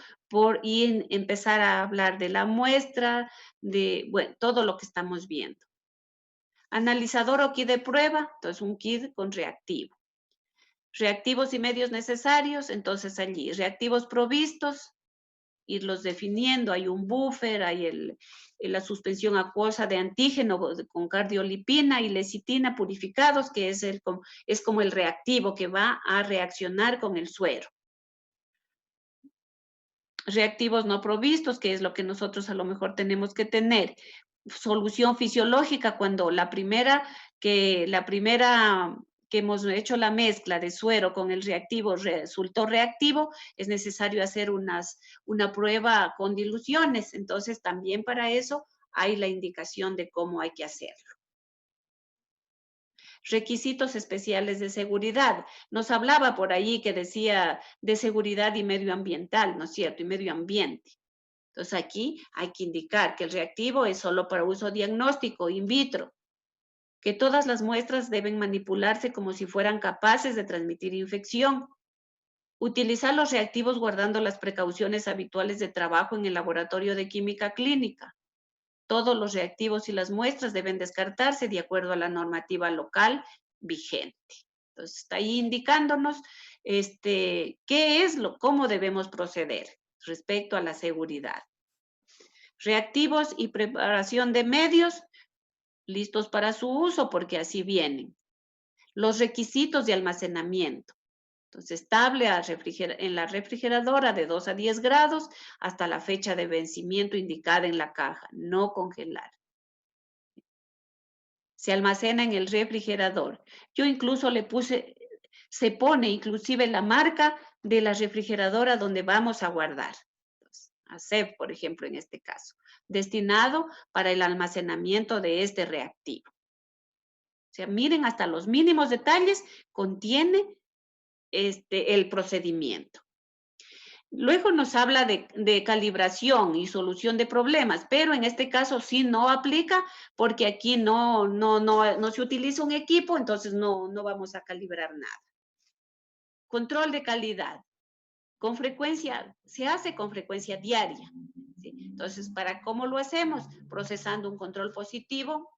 y empezar a hablar de la muestra, bueno, todo lo que estamos viendo. Analizador o kit de prueba, entonces un kit con reactivo. Reactivos y medios necesarios, entonces allí, reactivos provistos, irlos definiendo, hay un buffer, hay la suspensión acuosa de antígeno con cardiolipina y lecitina purificados, que es como el reactivo que va a reaccionar con el suero. Reactivos no provistos, que es lo que nosotros a lo mejor tenemos que tener. Solución fisiológica, cuando la primera que hemos hecho la mezcla de suero con el reactivo resultó reactivo, es necesario hacer una prueba con diluciones. Entonces, también para eso hay la indicación de cómo hay que hacerlo. Requisitos especiales de seguridad. Nos hablaba por ahí que decía de seguridad y medioambiental, ¿no es cierto? Y medio ambiente. Entonces, aquí hay que indicar que el reactivo es solo para uso diagnóstico in vitro, que todas las muestras deben manipularse como si fueran capaces de transmitir infección. Utilizar los reactivos guardando las precauciones habituales de trabajo en el laboratorio de química clínica. Todos los reactivos y las muestras deben descartarse de acuerdo a la normativa local vigente. Entonces, está ahí indicándonos cómo debemos proceder respecto a la seguridad. Reactivos y preparación de medios listos para su uso, porque así vienen. Los requisitos de almacenamiento. Entonces, estable en la refrigeradora de 2 a 10 grados hasta la fecha de vencimiento indicada en la caja, no congelar. Se almacena en el refrigerador. Yo incluso le puse, se pone inclusive la marca de la refrigeradora donde vamos a guardar. ASEP, por ejemplo, en este caso, destinado para el almacenamiento de este reactivo. O sea, miren, hasta los mínimos detalles contiene el procedimiento. Luego nos habla de calibración y solución de problemas, pero en este caso sí no aplica porque aquí no se utiliza un equipo, entonces no vamos a calibrar nada. Control de calidad. Con frecuencia, se hace con frecuencia diaria. ¿Sí? Entonces, ¿cómo lo hacemos? Procesando un control positivo.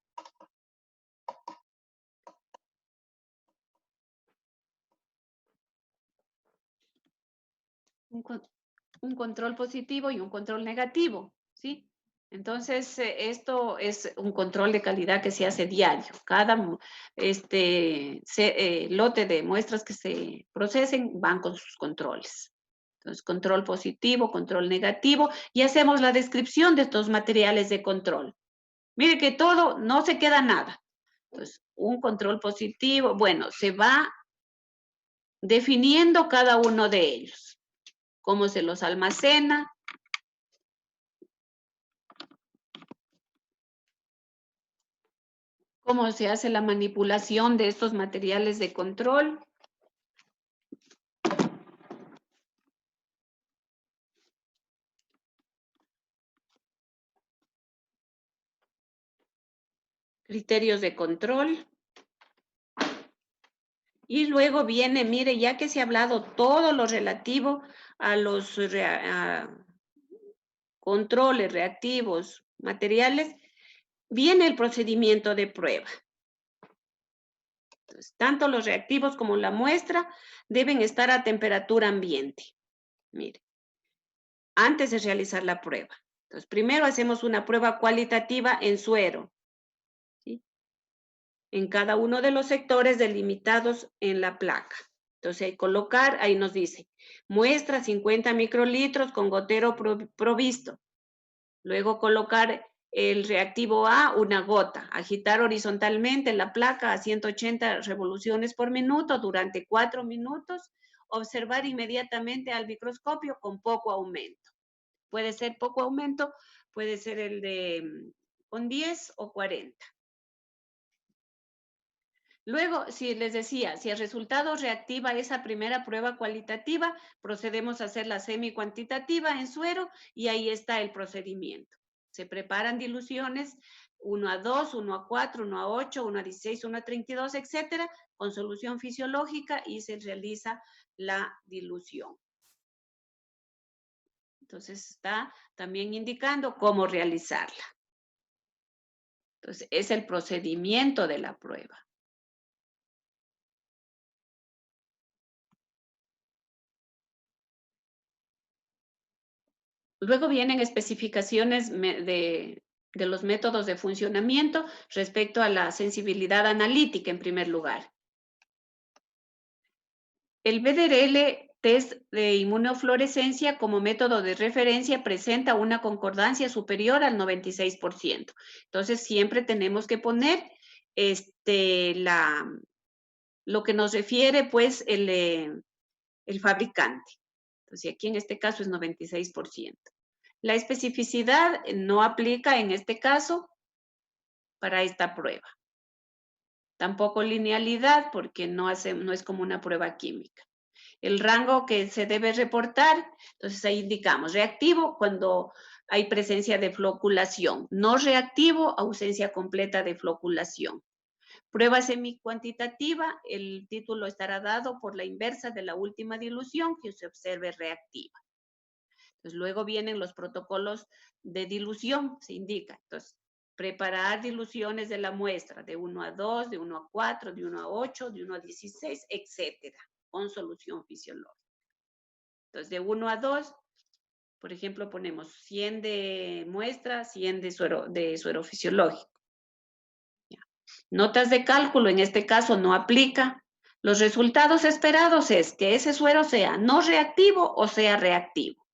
Un control positivo y un control negativo, ¿sí? Entonces, esto es un control de calidad que se hace diario. Cada lote de muestras que se procesen van con sus controles. Entonces, control positivo, control negativo, y hacemos la descripción de estos materiales de control. Mire que todo, no se queda nada. Entonces, un control positivo, bueno, se va definiendo cada uno de ellos. Cómo se los almacena. Cómo se hace la manipulación de estos materiales de control. Criterios de control. Y luego viene, mire, ya que se ha hablado todo lo relativo a los controles reactivos, materiales, viene el procedimiento de prueba. Entonces, tanto los reactivos como la muestra deben estar a temperatura ambiente. Mire, antes de realizar la prueba. Entonces, primero hacemos una prueba cualitativa en suero, ¿sí? En cada uno de los sectores delimitados en la placa. Entonces, colocar, ahí nos dice, muestra 50 microlitros con gotero provisto. Luego colocar el reactivo A, una gota. Agitar horizontalmente la placa a 180 revoluciones por minuto durante 4 minutos. Observar inmediatamente al microscopio con poco aumento. Puede ser poco aumento, puede ser el de con 10 o 40. Luego, si les decía, si el resultado reactiva esa primera prueba cualitativa, procedemos a hacer la semi-cuantitativa en suero y ahí está el procedimiento. Se preparan diluciones 1 a 2, 1 a 4, 1 a 8, 1 a 16, 1 a 32, etcétera, con solución fisiológica y se realiza la dilución. Entonces, está también indicando cómo realizarla. Entonces, es el procedimiento de la prueba. Luego vienen especificaciones de los métodos de funcionamiento respecto a la sensibilidad analítica en primer lugar. El BDRL test de inmunofluorescencia como método de referencia presenta una concordancia superior al 96%. Entonces, siempre tenemos que poner lo que nos refiere, pues, el fabricante. Entonces, aquí en este caso es 96%. La especificidad no aplica en este caso para esta prueba. Tampoco linealidad porque no es como una prueba química. El rango que se debe reportar, entonces ahí indicamos reactivo cuando hay presencia de floculación, no reactivo, ausencia completa de floculación. Prueba semicuantitativa, el título estará dado por la inversa de la última dilución que se observe reactiva. Entonces, luego vienen los protocolos de dilución, se indica. Entonces, preparar diluciones de la muestra de 1 a 2, de 1 a 4, de 1 a 8, de 1 a 16, etcétera, con solución fisiológica. Entonces, de 1 a 2, por ejemplo, ponemos 100 de muestra, 100 de suero fisiológico. Ya. Notas de cálculo, en este caso no aplica. Los resultados esperados es que ese suero sea no reactivo o sea reactivo.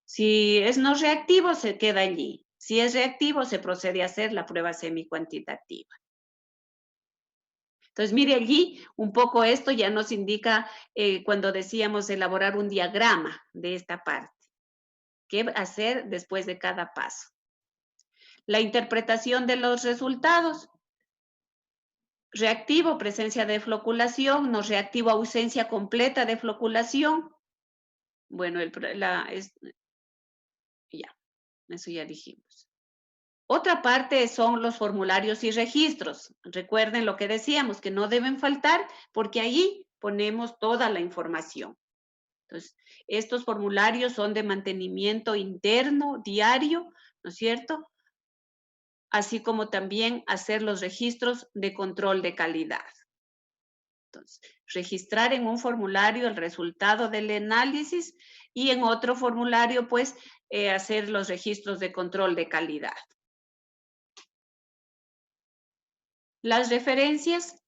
Si es no reactivo, se queda allí. Si es reactivo, se procede a hacer la prueba semicuantitativa. Entonces, mire allí, un poco esto ya nos indica cuando decíamos elaborar un diagrama de esta parte. ¿Qué hacer después de cada paso? La interpretación de los resultados. Reactivo, presencia de floculación. No reactivo, ausencia completa de floculación. Bueno, ya, eso ya dijimos. Otra parte son los formularios y registros. Recuerden lo que decíamos, que no deben faltar porque ahí ponemos toda la información. Entonces, estos formularios son de mantenimiento interno, diario, ¿no es cierto? Así como también hacer los registros de control de calidad. Entonces, registrar en un formulario el resultado del análisis y en otro formulario, pues, hacer los registros de control de calidad. Las referencias,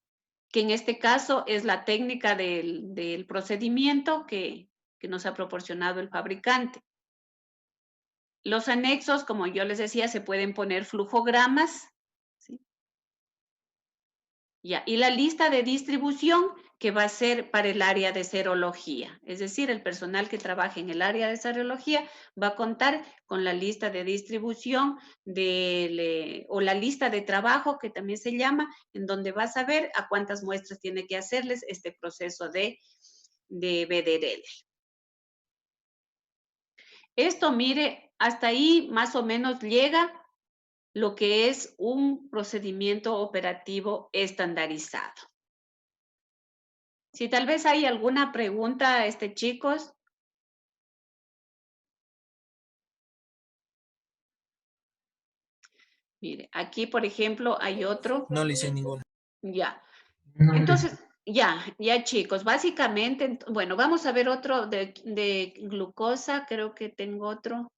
que en este caso es la técnica del procedimiento que nos ha proporcionado el fabricante. Los anexos, como yo les decía, se pueden poner flujogramas, ¿sí? Ya, y la lista de distribución que va a ser para el área de serología. Es decir, el personal que trabaje en el área de serología va a contar con la lista de distribución o la lista de trabajo, que también se llama, en donde va a saber a cuántas muestras tiene que hacerles este proceso de BDRL. Esto, mire, hasta ahí más o menos llega lo que es un procedimiento operativo estandarizado. Si tal vez hay alguna pregunta, chicos. Mire, aquí, por ejemplo, hay otro. No le hice ninguna. Ya. No, Entonces, ya, chicos, básicamente, bueno, vamos a ver otro de glucosa, creo que tengo otro.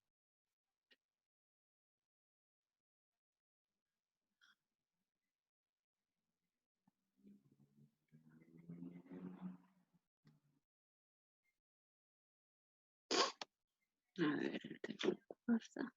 A ver, de glucosa.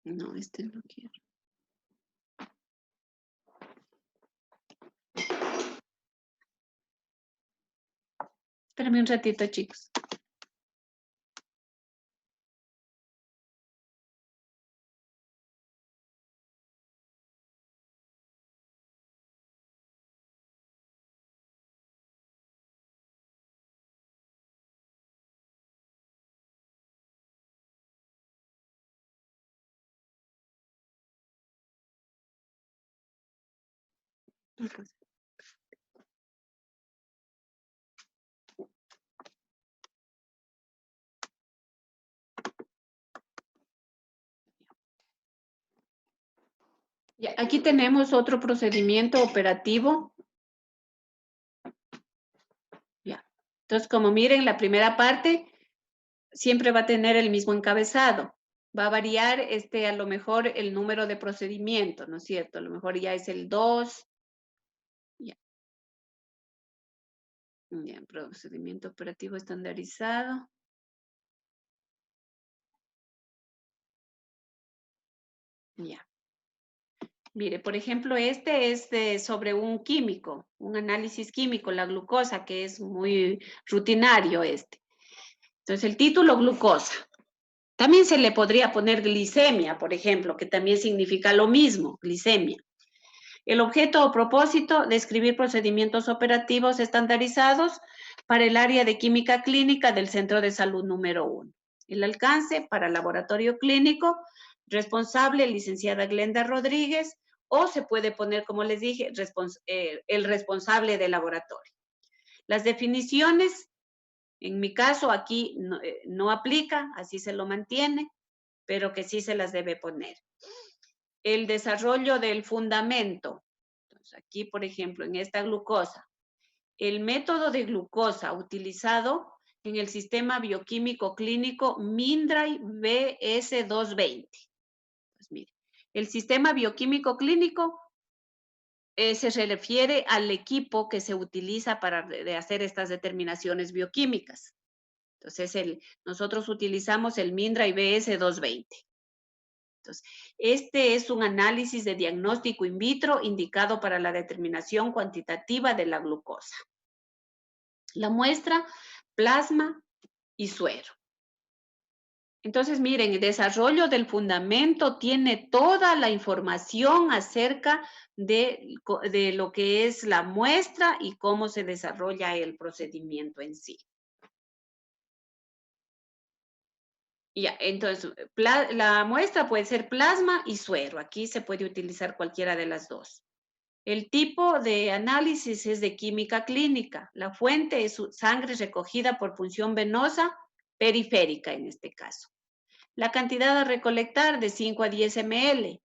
No, no quiero. Espérame un ratito, chicos. Ya, aquí tenemos otro procedimiento operativo. Ya. Entonces, como miren, la primera parte siempre va a tener el mismo encabezado. Va a variar a lo mejor el número de procedimiento, ¿no es cierto? A lo mejor ya es el 2. Ya. Ya, procedimiento operativo estandarizado. Ya. Mire, por ejemplo, este es sobre un químico, un análisis químico, la glucosa, que es muy rutinario Entonces, el título, glucosa. También se le podría poner glicemia, por ejemplo, que también significa lo mismo, glicemia. El objeto o propósito, describir procedimientos operativos estandarizados para el área de química clínica del Centro de Salud número 1. El alcance para laboratorio clínico, responsable, licenciada Glenda Rodríguez, o se puede poner, como les dije, el responsable del laboratorio. Las definiciones, en mi caso, aquí no aplica, así se lo mantiene, pero que sí se las debe poner. el desarrollo del fundamento. Entonces, aquí, por ejemplo, en esta glucosa, el método de glucosa utilizado en el sistema bioquímico clínico Mindray BS220. Pues mire, el sistema bioquímico clínico se refiere al equipo que se utiliza para hacer estas determinaciones bioquímicas. Entonces, nosotros utilizamos el Mindray BS220. Entonces, este es un análisis de diagnóstico in vitro indicado para la determinación cuantitativa de la glucosa. La muestra, plasma y suero. Entonces, miren, el desarrollo del fundamento tiene toda la información acerca de lo que es la muestra y cómo se desarrolla el procedimiento en sí. Ya, entonces, la muestra puede ser plasma y suero. Aquí se puede utilizar cualquiera de las dos. El tipo de análisis es de química clínica. La fuente es sangre recogida por punción venosa periférica en este caso. La cantidad a recolectar de 5 a 10 ml.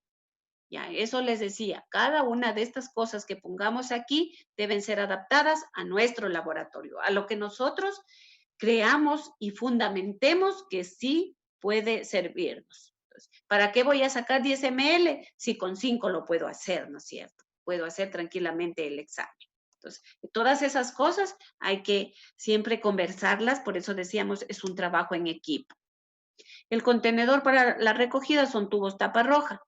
Ya, eso les decía, cada una de estas cosas que pongamos aquí deben ser adaptadas a nuestro laboratorio, a lo que nosotros creamos y fundamentemos que sí puede servirnos. Entonces, ¿para qué voy a sacar 10 ml si con 5 lo puedo hacer, no es cierto? Puedo hacer tranquilamente el examen. Entonces, todas esas cosas hay que siempre conversarlas, por eso decíamos, es un trabajo en equipo. El contenedor para la recogida son tubos tapa roja.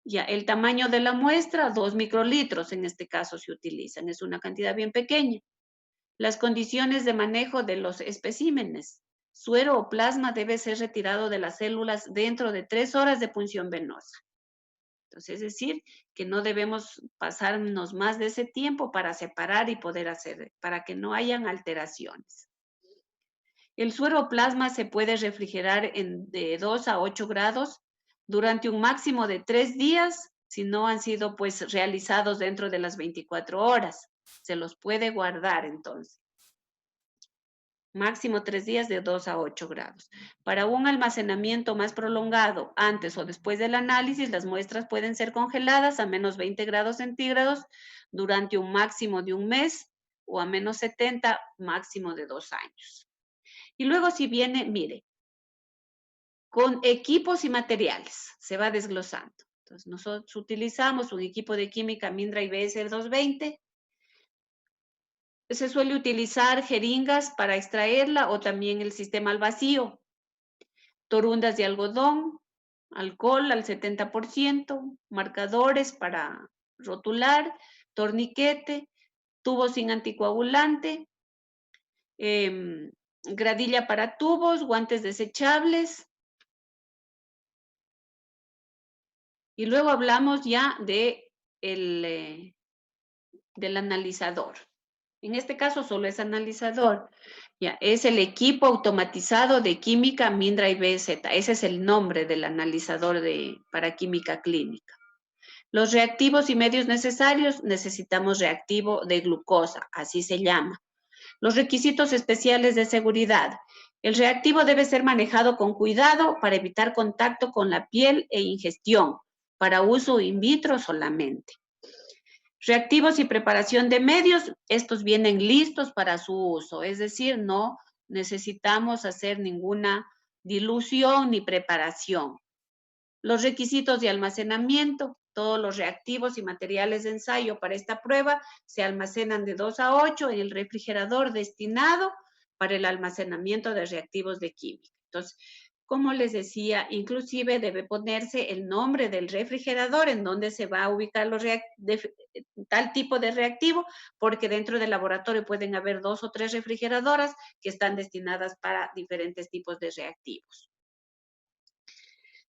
Ya, el tamaño de la muestra, 2 microlitros en este caso se utilizan, es una cantidad bien pequeña. Las condiciones de manejo de los especímenes. Suero o plasma debe ser retirado de las células dentro de 3 horas de punción venosa. Entonces, es decir, que no debemos pasarnos más de ese tiempo para separar y poder hacer, para que no hayan alteraciones. El suero o plasma se puede refrigerar de 2 a 8 grados durante un máximo de 3 días, si no han sido pues realizados dentro de las 24 horas. Se los puede guardar entonces. Máximo 3 días de 2 a 8 grados. Para un almacenamiento más prolongado, antes o después del análisis, las muestras pueden ser congeladas a menos 20 grados centígrados durante un máximo de un mes o a menos 70, máximo de 2 años. Y luego si viene, mire, con equipos y materiales, se va desglosando. Entonces, nosotros utilizamos un equipo de química Mindray BS220. Se suele utilizar jeringas para extraerla o también el sistema al vacío. Torundas de algodón, alcohol al 70%, marcadores para rotular, torniquete, tubos sin anticoagulante, gradilla para tubos, guantes desechables. Y luego hablamos ya del analizador. En este caso solo es analizador. Ya, es el equipo automatizado de química Mindray BZ. Ese es el nombre del analizador para química clínica. Los reactivos y medios necesarios, necesitamos reactivo de glucosa, así se llama. Los requisitos especiales de seguridad. El reactivo debe ser manejado con cuidado para evitar contacto con la piel e ingestión, para uso in vitro solamente. Reactivos y preparación de medios, estos vienen listos para su uso, es decir, no necesitamos hacer ninguna dilución ni preparación. Los requisitos de almacenamiento, todos los reactivos y materiales de ensayo para esta prueba se almacenan de 2 a 8 en el refrigerador destinado para el almacenamiento de reactivos de química. Entonces, como les decía, inclusive debe ponerse el nombre del refrigerador en donde se va a ubicar tal tipo de reactivo, porque dentro del laboratorio pueden haber 2 o 3 refrigeradoras que están destinadas para diferentes tipos de reactivos.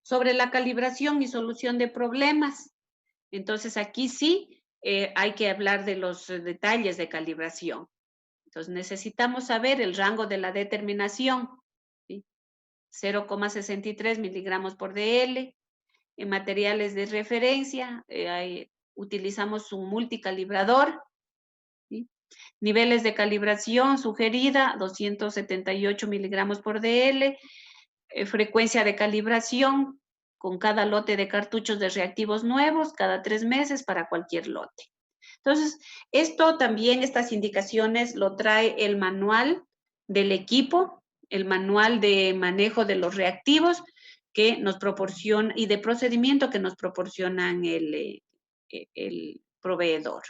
Sobre la calibración y solución de problemas, entonces aquí sí hay que hablar de los detalles de calibración. Entonces necesitamos saber el rango de la determinación, ¿sí? 0,63 miligramos por DL. En materiales de referencia, utilizamos un multicalibrador, ¿sí? Niveles de calibración sugerida, 278 miligramos por DL. Frecuencia de calibración, con cada lote de cartuchos de reactivos nuevos, cada 3 meses para cualquier lote. Entonces, esto también, estas indicaciones lo trae el manual del equipo, el manual de manejo de los reactivos que nos proporciona y de procedimiento que nos proporcionan el proveedor.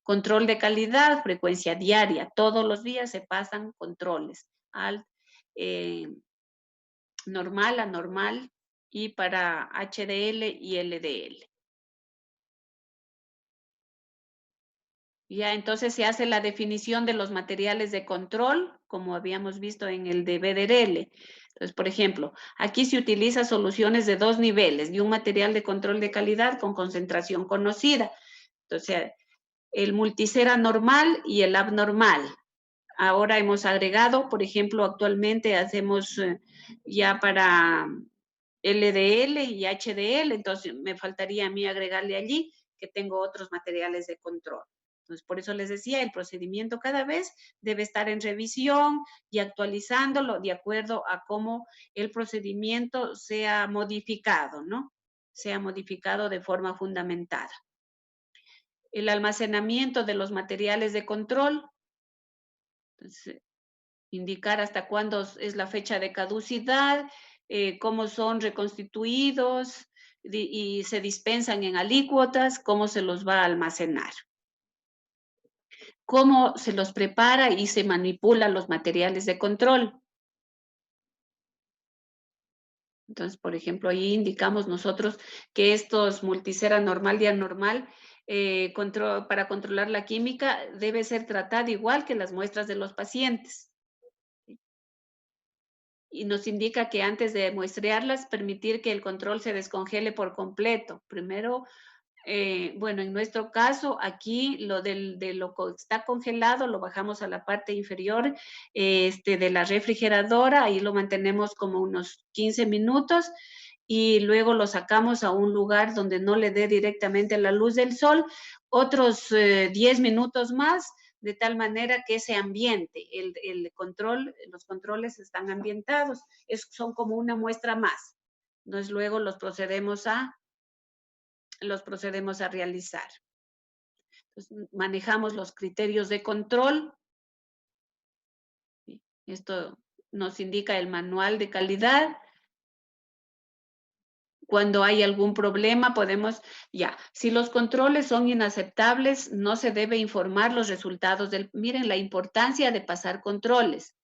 Control de calidad, frecuencia diaria. Todos los días se pasan controles al normal, anormal y para HDL y LDL. Ya, entonces se hace la definición de los materiales de control, como habíamos visto en el de BDRL. Entonces, por ejemplo, aquí se utiliza soluciones de 2 niveles y un material de control de calidad con concentración conocida. Entonces, el multicera normal y el abnormal. Ahora hemos agregado, por ejemplo, actualmente hacemos ya para LDL y HDL, entonces me faltaría a mí agregarle allí que tengo otros materiales de control. Entonces, por eso les decía, el procedimiento cada vez debe estar en revisión y actualizándolo de acuerdo a cómo el procedimiento sea modificado, ¿no? Sea modificado de forma fundamentada. El almacenamiento de los materiales de control. Entonces, indicar hasta cuándo es la fecha de caducidad, cómo son reconstituidos y se dispensan en alícuotas, cómo se los va a almacenar, cómo se los prepara y se manipulan los materiales de control. Entonces, por ejemplo, ahí indicamos nosotros que estos multicera normal y anormal, para controlar la química, debe ser tratada igual que las muestras de los pacientes. Y nos indica que antes de muestrearlas, permitir que el control se descongele por completo. Primero, bueno, en nuestro caso, aquí de lo que está congelado, lo bajamos a la parte inferior de la refrigeradora, ahí lo mantenemos como unos 15 minutos y luego lo sacamos a un lugar donde no le dé directamente la luz del sol, otros 10 minutos más, de tal manera que ese ambiente, los controles están ambientados, son como una muestra más. Entonces luego los procedemos a realizar. Entonces, manejamos los criterios de control. Esto nos indica el manual de calidad. Cuando hay algún problema, si los controles son inaceptables, no se debe informar los resultados miren la importancia de pasar controles.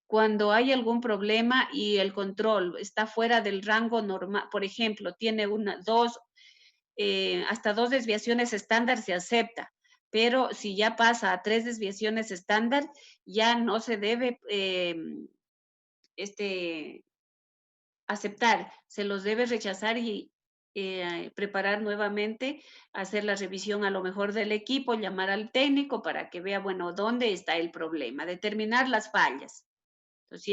Cuando hay algún problema y el control está fuera del rango normal, por ejemplo, tiene hasta 2 desviaciones estándar se acepta, pero si ya pasa a 3 desviaciones estándar, ya no se debe aceptar, se los debe rechazar y preparar nuevamente, hacer la revisión a lo mejor del equipo, llamar al técnico para que vea, bueno, dónde está el problema, determinar las fallas. Entonces,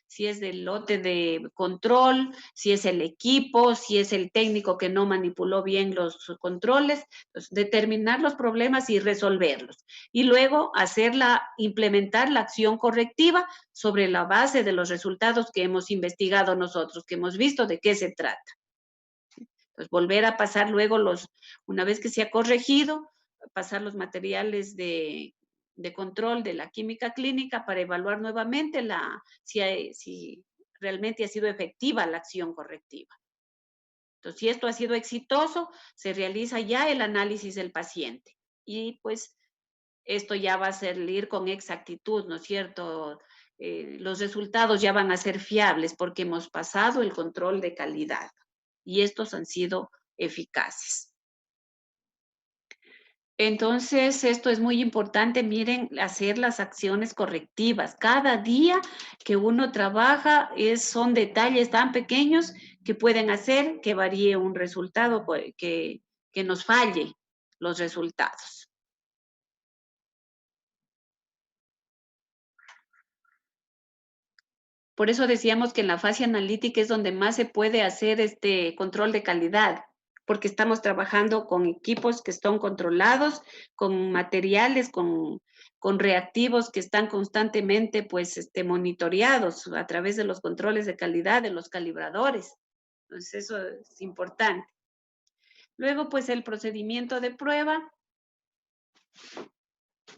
si es del lote de control, si es el equipo, si es el técnico que no manipuló bien los controles, pues determinar los problemas y resolverlos. Y luego implementar la acción correctiva sobre la base de los resultados que hemos investigado nosotros, que hemos visto de qué se trata. Entonces, volver a pasar luego una vez que se ha corregido, pasar los materiales de control de la química clínica para evaluar nuevamente si realmente ha sido efectiva la acción correctiva. Entonces, si esto ha sido exitoso, se realiza ya el análisis del paciente. Y pues esto ya va a salir con exactitud, ¿no es cierto? Los resultados ya van a ser fiables porque hemos pasado el control de calidad y estos han sido eficaces. Entonces, esto es muy importante, miren, hacer las acciones correctivas. Cada día que uno trabaja son detalles tan pequeños que pueden hacer que varíe un resultado, que nos falle los resultados. Por eso decíamos que en la fase analítica es donde más se puede hacer este control de calidad, porque estamos trabajando con equipos que están controlados, con materiales, con reactivos que están constantemente pues monitoreados a través de los controles de calidad de los calibradores. Entonces eso es importante. Luego pues el procedimiento de prueba,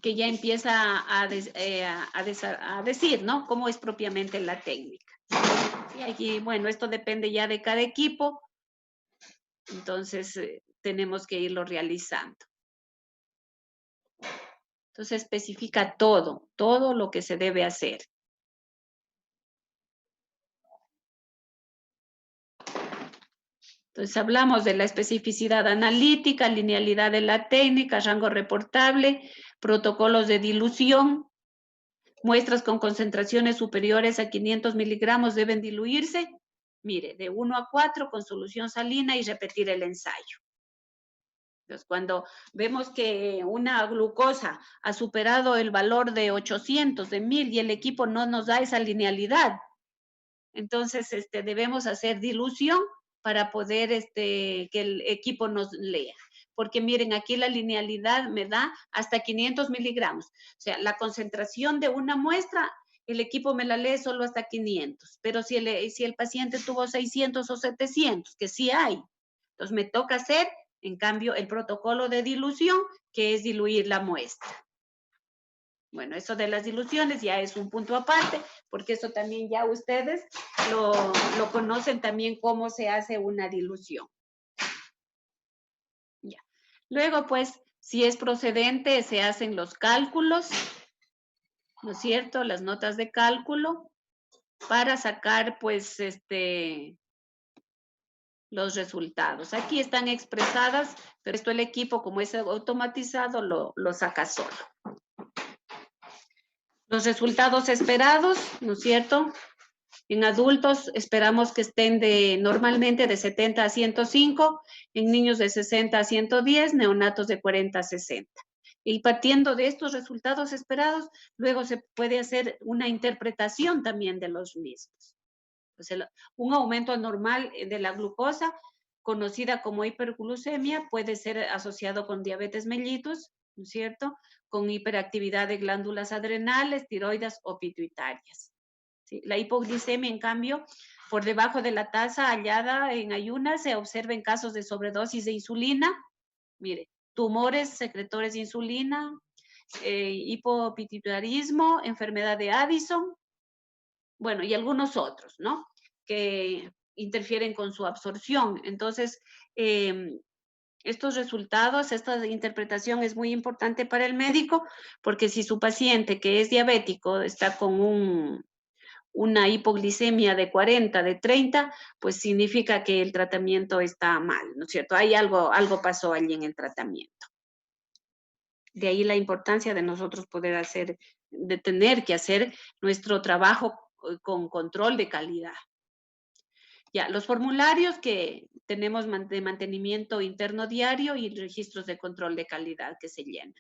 que ya empieza a decir, ¿no? Cómo es propiamente la técnica. Y aquí, bueno, esto depende ya de cada equipo, entonces tenemos que irlo realizando. Entonces especifica todo lo que se debe hacer. Entonces hablamos de la especificidad analítica, linealidad de la técnica, rango reportable, protocolos de dilución, muestras con concentraciones superiores a 500 miligramos deben diluirse, mire, de 1 a 4 con solución salina y repetir el ensayo. Entonces, cuando vemos que una glucosa ha superado el valor de 800, de 1000 y el equipo no nos da esa linealidad, entonces debemos hacer dilución para poder que el equipo nos lea. Porque miren, aquí la linealidad me da hasta 500 miligramos. O sea, la concentración de una muestra, el equipo me la lee solo hasta 500. Pero si el paciente tuvo 600 o 700, que sí hay, entonces me toca hacer, en cambio, el protocolo de dilución, que es diluir la muestra. Bueno, eso de las diluciones ya es un punto aparte, porque eso también ya ustedes lo conocen también cómo se hace una dilución. Ya. Luego, pues, si es procedente, se hacen los cálculos, ¿no es cierto? Las notas de cálculo para sacar, pues, los resultados. Aquí están expresadas, pero esto el equipo, como es automatizado, lo saca solo. Los resultados esperados, ¿no es cierto? En adultos esperamos que estén normalmente de 70 a 105, en niños de 60 a 110, neonatos de 40 a 60. Y partiendo de estos resultados esperados, luego se puede hacer una interpretación también de los mismos. O sea, un aumento anormal de la glucosa, conocida como hiperglucemia, puede ser asociado con diabetes mellitus, ¿no es cierto? Con hiperactividad de glándulas adrenales, tiroides o pituitarias. ¿Sí? La hipoglicemia, en cambio, por debajo de la tasa hallada en ayunas, se observa en casos de sobredosis de insulina. Mire, tumores secretores de insulina, hipopituitarismo, enfermedad de Addison, bueno, y algunos otros, ¿no? Que interfieren con su absorción. Entonces, estos resultados, esta interpretación es muy importante para el médico, porque si su paciente que es diabético está con una hipoglicemia de 40, de 30, pues significa que el tratamiento está mal, ¿no es cierto? Hay algo pasó allí en el tratamiento. De ahí la importancia de nosotros poder de tener que hacer nuestro trabajo con control de calidad. Ya, los formularios que tenemos de mantenimiento interno diario y registros de control de calidad que se llenan.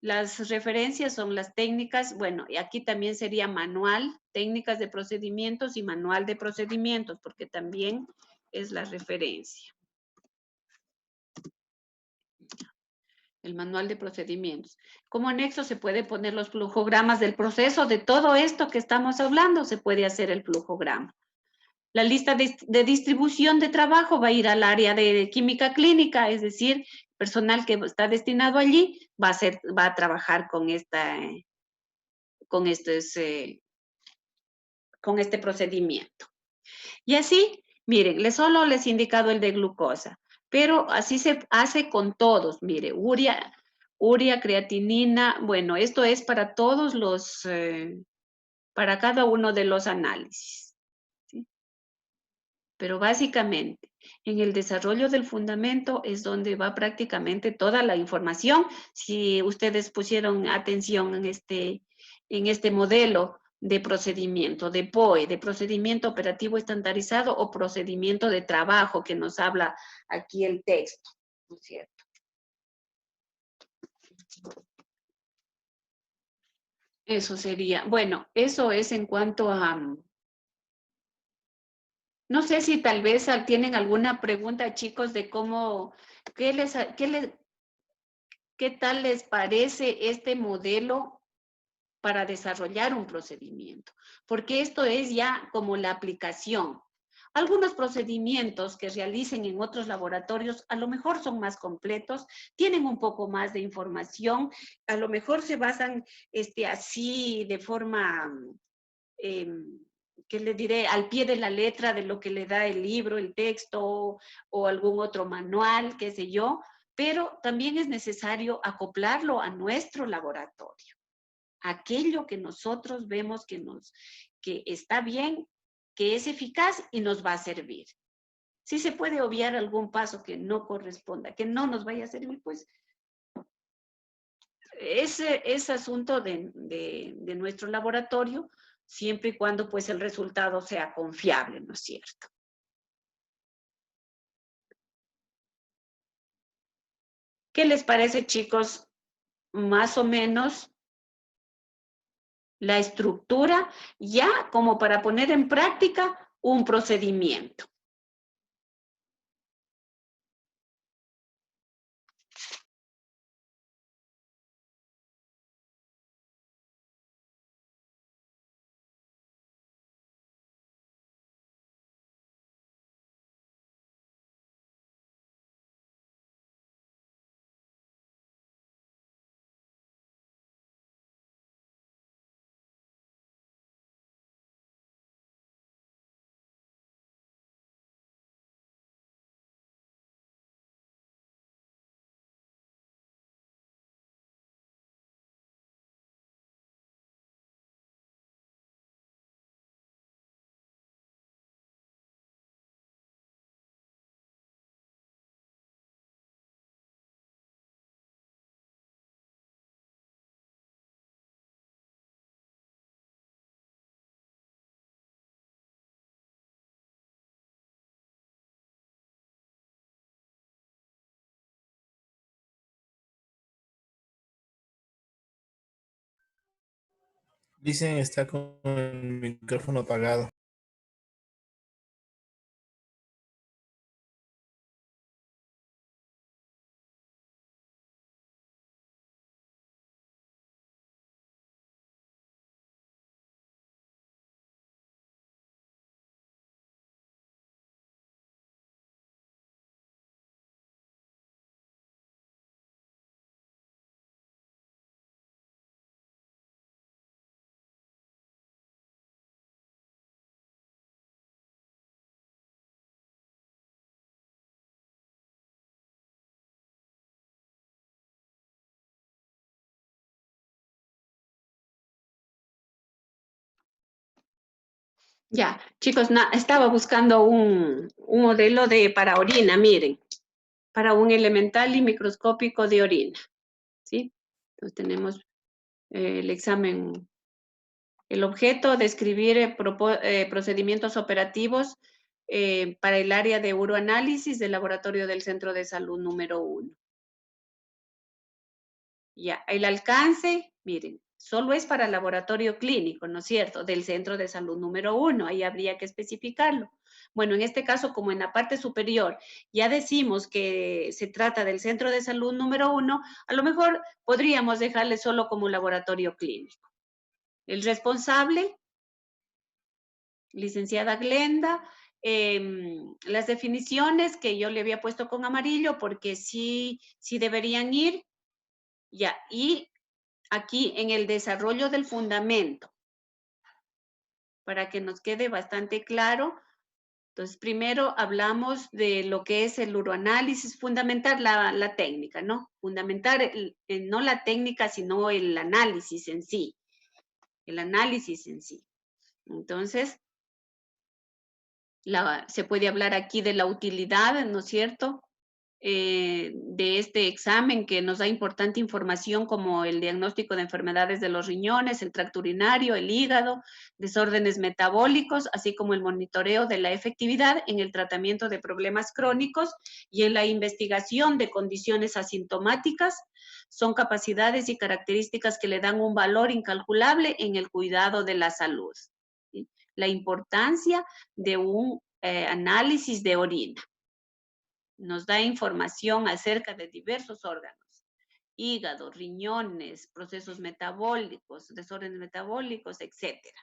Las referencias son las técnicas, bueno, y aquí también sería manual, técnicas de procedimientos y manual de procedimientos, porque también es la referencia. El manual de procedimientos. Como anexo se puede poner los flujogramas del proceso, de todo esto que estamos hablando, se puede hacer el flujograma. La lista de distribución de trabajo va a ir al área de química clínica, es decir, personal que está destinado allí va a trabajar con este procedimiento. Y así, miren, solo les he indicado el de glucosa, pero así se hace con todos. Mire, urea, creatinina, bueno, esto es para todos para cada uno de los análisis. ¿Sí? Pero básicamente, en el desarrollo del fundamento es donde va prácticamente toda la información. Si ustedes pusieron atención en este modelo de procedimiento, de POE, de procedimiento operativo estandarizado o procedimiento de trabajo que nos habla aquí el texto, ¿no es cierto? Eso sería, bueno, eso es en cuanto a No sé si tal vez tienen alguna pregunta, chicos, de cómo, qué tal les parece este modelo para desarrollar un procedimiento, porque esto es ya como la aplicación. Algunos procedimientos que realicen en otros laboratorios a lo mejor son más completos, tienen un poco más de información, a lo mejor se basan así de forma, que le diré, al pie de la letra de lo que le da el libro, el texto o algún otro manual, qué sé yo, pero también es necesario acoplarlo a nuestro laboratorio. Aquello que nosotros vemos que está bien, que es eficaz y nos va a servir. Si se puede obviar algún paso que no corresponda, que no nos vaya a servir, pues ese es asunto de nuestro laboratorio, siempre y cuando pues el resultado sea confiable, ¿no es cierto? ¿Qué les parece, chicos? Más o menos la estructura ya como para poner en práctica un procedimiento. Dicen está con el micrófono apagado. Ya, chicos, estaba buscando un modelo para orina, miren, para un elemental y microscópico de orina, ¿sí? Entonces tenemos el examen, el objeto, describir procedimientos operativos para el área de uroanálisis del laboratorio del Centro de Salud número 1. Ya, el alcance, miren, solo es para el laboratorio clínico, ¿no es cierto? Del centro de salud número 1, ahí habría que especificarlo. Bueno, en este caso, como en la parte superior, ya decimos que se trata del centro de salud número 1, a lo mejor podríamos dejarle solo como laboratorio clínico. El responsable, licenciada Glenda, las definiciones que yo le había puesto con amarillo, porque sí deberían ir, ya, y aquí en el desarrollo del fundamento, para que nos quede bastante claro. Entonces, primero hablamos de lo que es el uroanálisis, fundamentar la técnica, ¿no? Fundamentar no la técnica, sino el análisis en sí. El análisis en sí. Entonces, se puede hablar aquí de la utilidad, ¿no es cierto? De este examen que nos da importante información como el diagnóstico de enfermedades de los riñones, el tracto urinario, el hígado, desórdenes metabólicos, así como el monitoreo de la efectividad en el tratamiento de problemas crónicos y en la investigación de condiciones asintomáticas. Son capacidades y características que le dan un valor incalculable en el cuidado de la salud. ¿Sí? La importancia de un análisis de orina. Nos da información acerca de diversos órganos: hígado, riñones, procesos metabólicos, desórdenes metabólicos, etcétera.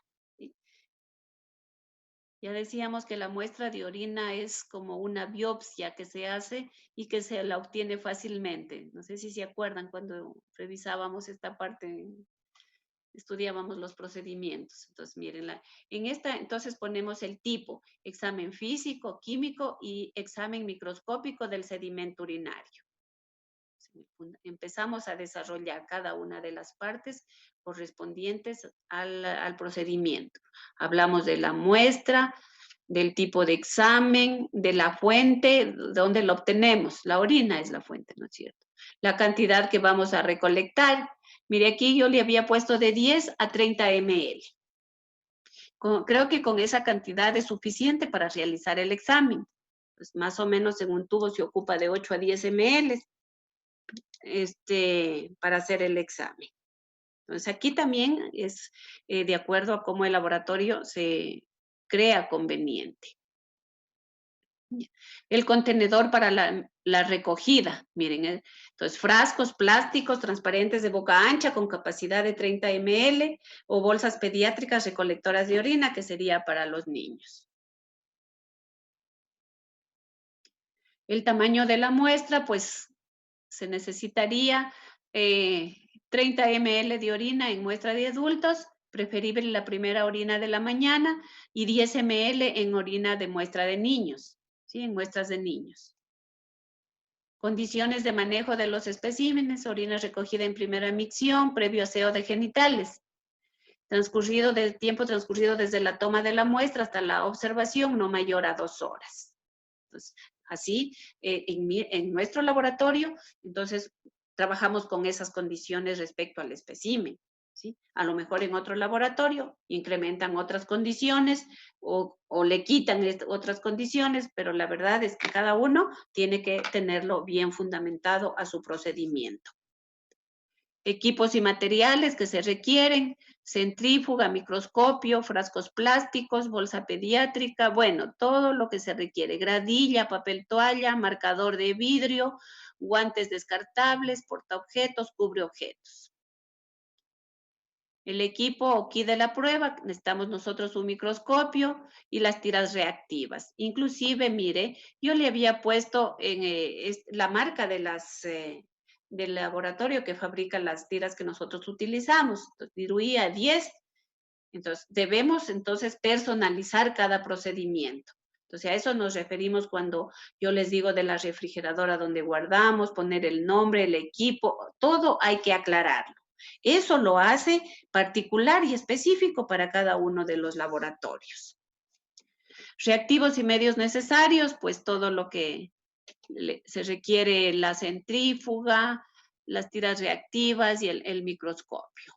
Ya decíamos que la muestra de orina es como una biopsia que se hace y que se la obtiene fácilmente. No sé si se acuerdan cuando revisábamos esta parte, estudiábamos los procedimientos. Entonces, miren, en esta entonces ponemos el tipo: examen físico, químico y examen microscópico del sedimento urinario. Empezamos a desarrollar cada una de las partes correspondientes al procedimiento. Hablamos de la muestra, del tipo de examen, de la fuente, ¿dónde lo obtenemos? La orina es la fuente, ¿no es cierto? La cantidad que vamos a recolectar. Mire, aquí yo le había puesto de 10 a 30 ml. Creo que con esa cantidad es suficiente para realizar el examen. Pues más o menos en un tubo se ocupa de 8 a 10 ml. Para hacer el examen. Entonces, aquí también es de acuerdo a cómo el laboratorio se crea conveniente. El contenedor para la recogida, miren, entonces frascos plásticos transparentes de boca ancha con capacidad de 30 ml o bolsas pediátricas recolectoras de orina, que sería para los niños. El tamaño de la muestra, pues se necesitaría 30 ml de orina en muestra de adultos, preferible la primera orina de la mañana, y 10 ml en orina de muestra de niños, ¿sí? En muestras de niños. Condiciones de manejo de los especímenes: orina recogida en primera micción, previo aseo de genitales. Tiempo transcurrido desde la toma de la muestra hasta la observación, no mayor a 2 horas. Entonces, así, en nuestro laboratorio, entonces, trabajamos con esas condiciones respecto al espécimen, ¿sí? A lo mejor en otro laboratorio incrementan otras condiciones o le quitan otras condiciones, pero la verdad es que cada uno tiene que tenerlo bien fundamentado a su procedimiento. Equipos y materiales que se requieren: centrífuga, microscopio, frascos plásticos, bolsa pediátrica, bueno, todo lo que se requiere: gradilla, papel toalla, marcador de vidrio, guantes descartables, portaobjetos, cubreobjetos. El equipo o kit de la prueba: necesitamos nosotros un microscopio y las tiras reactivas. Inclusive, mire, yo le había puesto en la marca de del laboratorio que fabrica las tiras que nosotros utilizamos, Diruía 10. Entonces, debemos entonces personalizar cada procedimiento. Entonces, a eso nos referimos cuando yo les digo de la refrigeradora donde guardamos, poner el nombre, el equipo, todo hay que aclararlo. Eso lo hace particular y específico para cada uno de los laboratorios. Reactivos y medios necesarios: pues todo lo que se requiere: la centrífuga, las tiras reactivas y el microscopio.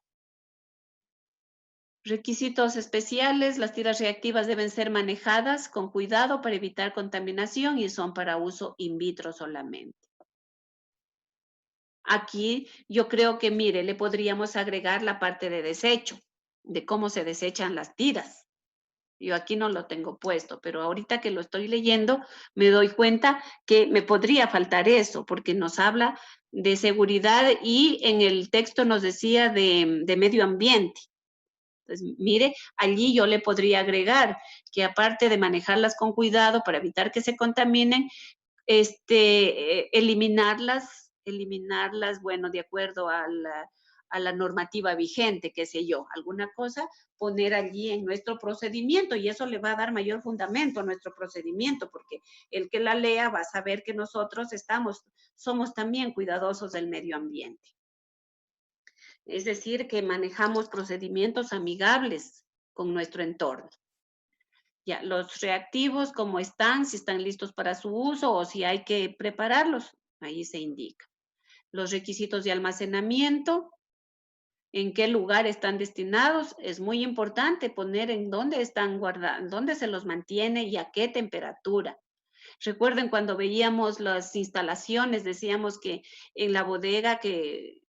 Requisitos especiales: las tiras reactivas deben ser manejadas con cuidado para evitar contaminación y son para uso in vitro solamente. Aquí yo creo que, mire, le podríamos agregar la parte de desecho, de cómo se desechan las tiras. Yo aquí no lo tengo puesto, pero ahorita que lo estoy leyendo me doy cuenta que me podría faltar eso, porque nos habla de seguridad y en el texto nos decía de medio ambiente. Entonces, mire, allí yo le podría agregar que aparte de manejarlas con cuidado para evitar que se contaminen, eliminarlas, bueno, de acuerdo a la normativa vigente, qué sé yo, alguna cosa, poner allí en nuestro procedimiento, y eso le va a dar mayor fundamento a nuestro procedimiento, porque el que la lea va a saber que nosotros somos también cuidadosos del medio ambiente. Es decir, que manejamos procedimientos amigables con nuestro entorno. Ya, los reactivos, cómo están, si están listos para su uso o si hay que prepararlos, ahí se indica. Los requisitos de almacenamiento: en qué lugar están destinados. Es muy importante poner en dónde están guardados, dónde se los mantiene y a qué temperatura. Recuerden cuando veíamos las instalaciones, decíamos que en la bodega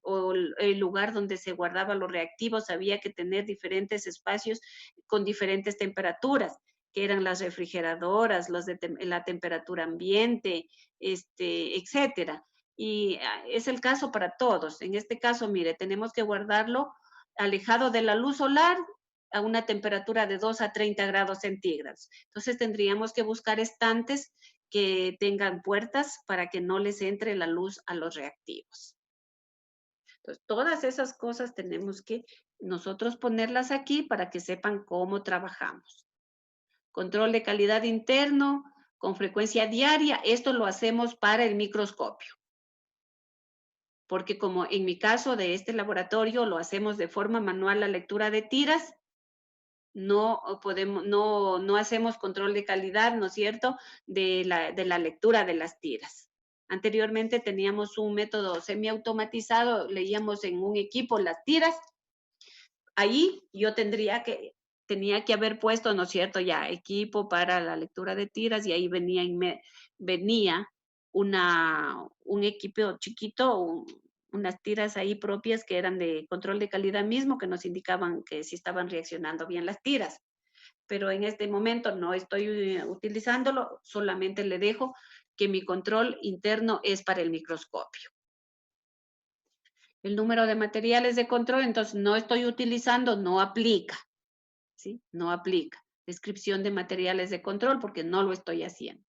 o el lugar donde se guardaban los reactivos había que tener diferentes espacios con diferentes temperaturas, que eran las refrigeradoras, los de la temperatura ambiente, etcétera. Y es el caso para todos. En este caso, mire, tenemos que guardarlo alejado de la luz solar a una temperatura de 2 a 30 grados centígrados. Entonces tendríamos que buscar estantes que tengan puertas para que no les entre la luz a los reactivos. Entonces, todas esas cosas tenemos que nosotros ponerlas aquí para que sepan cómo trabajamos. Control de calidad interno con frecuencia diaria, esto lo hacemos para el microscopio. Porque como en mi caso de este laboratorio lo hacemos de forma manual la lectura de tiras, no hacemos control de calidad, ¿no es cierto?, de la lectura de las tiras. Anteriormente teníamos un método semiautomatizado, leíamos en un equipo las tiras. Ahí yo tenía que haber puesto, ¿no es cierto?, ya equipo para la lectura de tiras, y ahí venía un equipo chiquito, unas tiras ahí propias que eran de control de calidad mismo, que nos indicaban que si estaban reaccionando bien las tiras. Pero en este momento no estoy utilizándolo, solamente le dejo que mi control interno es para el microscopio. El número de materiales de control, entonces no estoy utilizando, no aplica, ¿sí? No aplica. Descripción de materiales de control porque no lo estoy haciendo.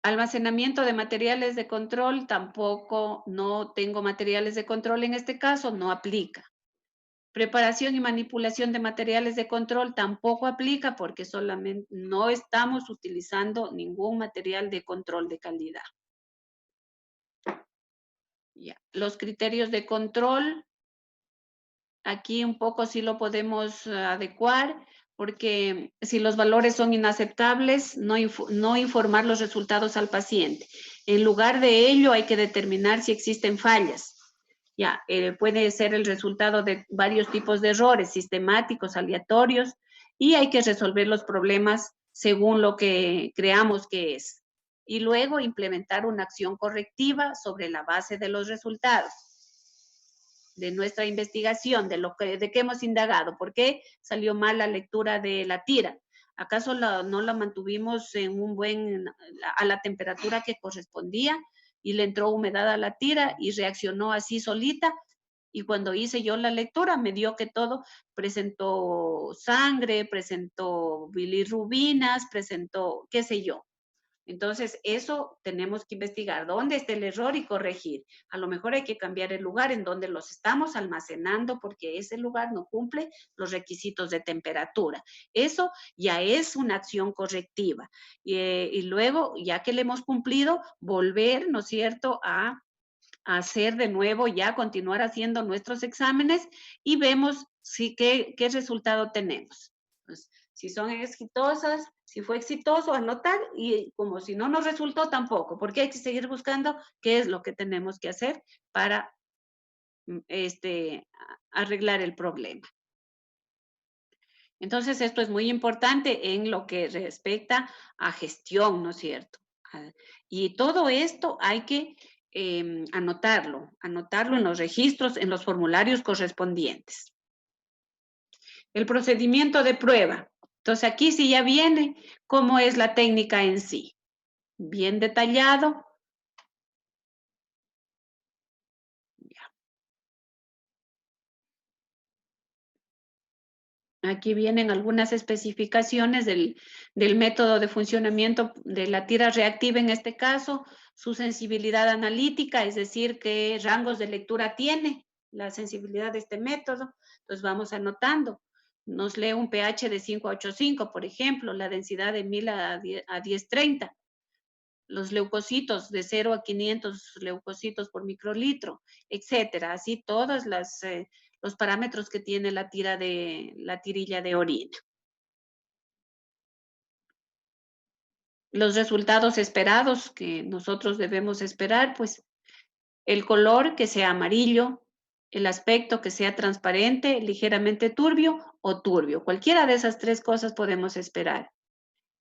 Almacenamiento de materiales de control, tampoco, no tengo materiales de control en este caso, no aplica. Preparación y manipulación de materiales de control tampoco aplica porque solamente no estamos utilizando ningún material de control de calidad. Ya. Los criterios de control, aquí un poco sí lo podemos adecuar, porque si los valores son inaceptables, no informar los resultados al paciente. En lugar de ello, hay que determinar si existen fallas. Ya, puede ser el resultado de varios tipos de errores, sistemáticos, aleatorios, y hay que resolver los problemas según lo que creamos que es. Y luego implementar una acción correctiva sobre la base de los resultados de nuestra investigación, de qué hemos indagado, por qué salió mal la lectura de la tira. ¿Acaso no la mantuvimos a la temperatura que correspondía y le entró humedad a la tira y reaccionó así solita? Y cuando hice yo la lectura me dio que todo presentó sangre, presentó bilirrubinas, presentó qué sé yo. Entonces, eso tenemos que investigar dónde está el error y corregir. A lo mejor hay que cambiar el lugar en donde los estamos almacenando porque ese lugar no cumple los requisitos de temperatura. Eso ya es una acción correctiva. Y luego, ya que le hemos cumplido, volver, ¿no es cierto?, a hacer de nuevo, ya continuar haciendo nuestros exámenes y vemos qué resultado tenemos. Pues, si son exitosas, si fue exitoso, anotar, y como si no nos resultó tampoco, porque hay que seguir buscando qué es lo que tenemos que hacer para arreglar el problema. Entonces, esto es muy importante en lo que respecta a gestión, ¿no es cierto? Y todo esto hay que anotarlo en los registros, en los formularios correspondientes. El procedimiento de prueba. Entonces, aquí sí ya viene cómo es la técnica en sí. Bien detallado. Aquí vienen algunas especificaciones del método de funcionamiento de la tira reactiva en este caso, su sensibilidad analítica, es decir, qué rangos de lectura tiene la sensibilidad de este método. Entonces vamos anotando. Nos lee un pH de 5,85, por ejemplo, la densidad de 1000 a 1030. Los leucocitos de 0 a 500 leucocitos por microlitro, etcétera. Así todos los parámetros que tiene la tirilla de orina. Los resultados esperados que nosotros debemos esperar, pues el color que sea amarillo, el aspecto que sea transparente, ligeramente turbio o turbio. Cualquiera de esas tres cosas podemos esperar.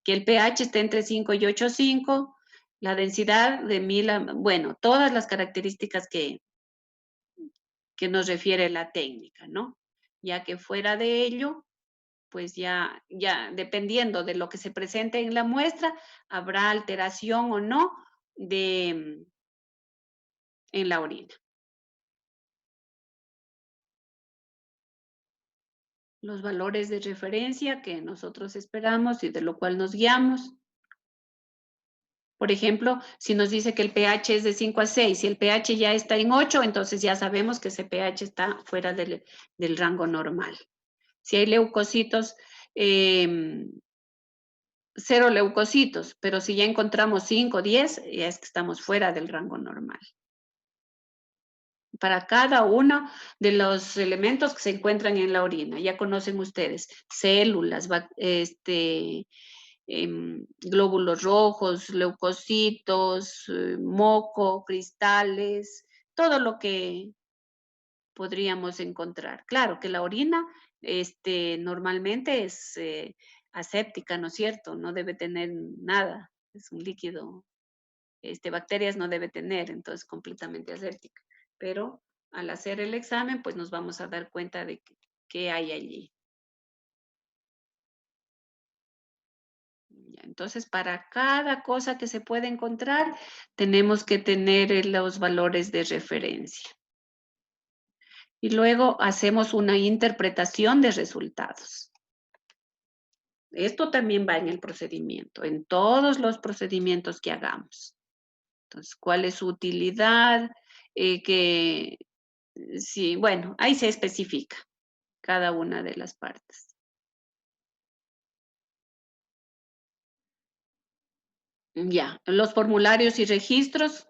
Que el pH esté entre 5 y 8,5, la densidad de 1000, bueno, todas las características que nos refiere la técnica, ¿no? Ya que fuera de ello, pues ya dependiendo de lo que se presente en la muestra, habrá alteración o no en la orina. Los valores de referencia que nosotros esperamos y de lo cual nos guiamos. Por ejemplo, si nos dice que el pH es de 5 a 6, si el pH ya está en 8, entonces ya sabemos que ese pH está fuera del rango normal. Si hay leucocitos, 0 leucocitos, pero si ya encontramos 5, 10, ya es que estamos fuera del rango normal. Para cada uno de los elementos que se encuentran en la orina, ya conocen ustedes, células, glóbulos rojos, leucocitos, moco, cristales, todo lo que podríamos encontrar. Claro que la orina normalmente es aséptica, ¿no es cierto? No debe tener nada, es un líquido, bacterias no debe tener, entonces completamente aséptica. Pero al hacer el examen, pues nos vamos a dar cuenta de qué hay allí. Entonces, para cada cosa que se puede encontrar, tenemos que tener los valores de referencia. Y luego hacemos una interpretación de resultados. Esto también va en el procedimiento, en todos los procedimientos que hagamos. Entonces, ¿cuál es su utilidad? Sí, bueno, ahí se especifica cada una de las partes. Ya, los formularios y registros,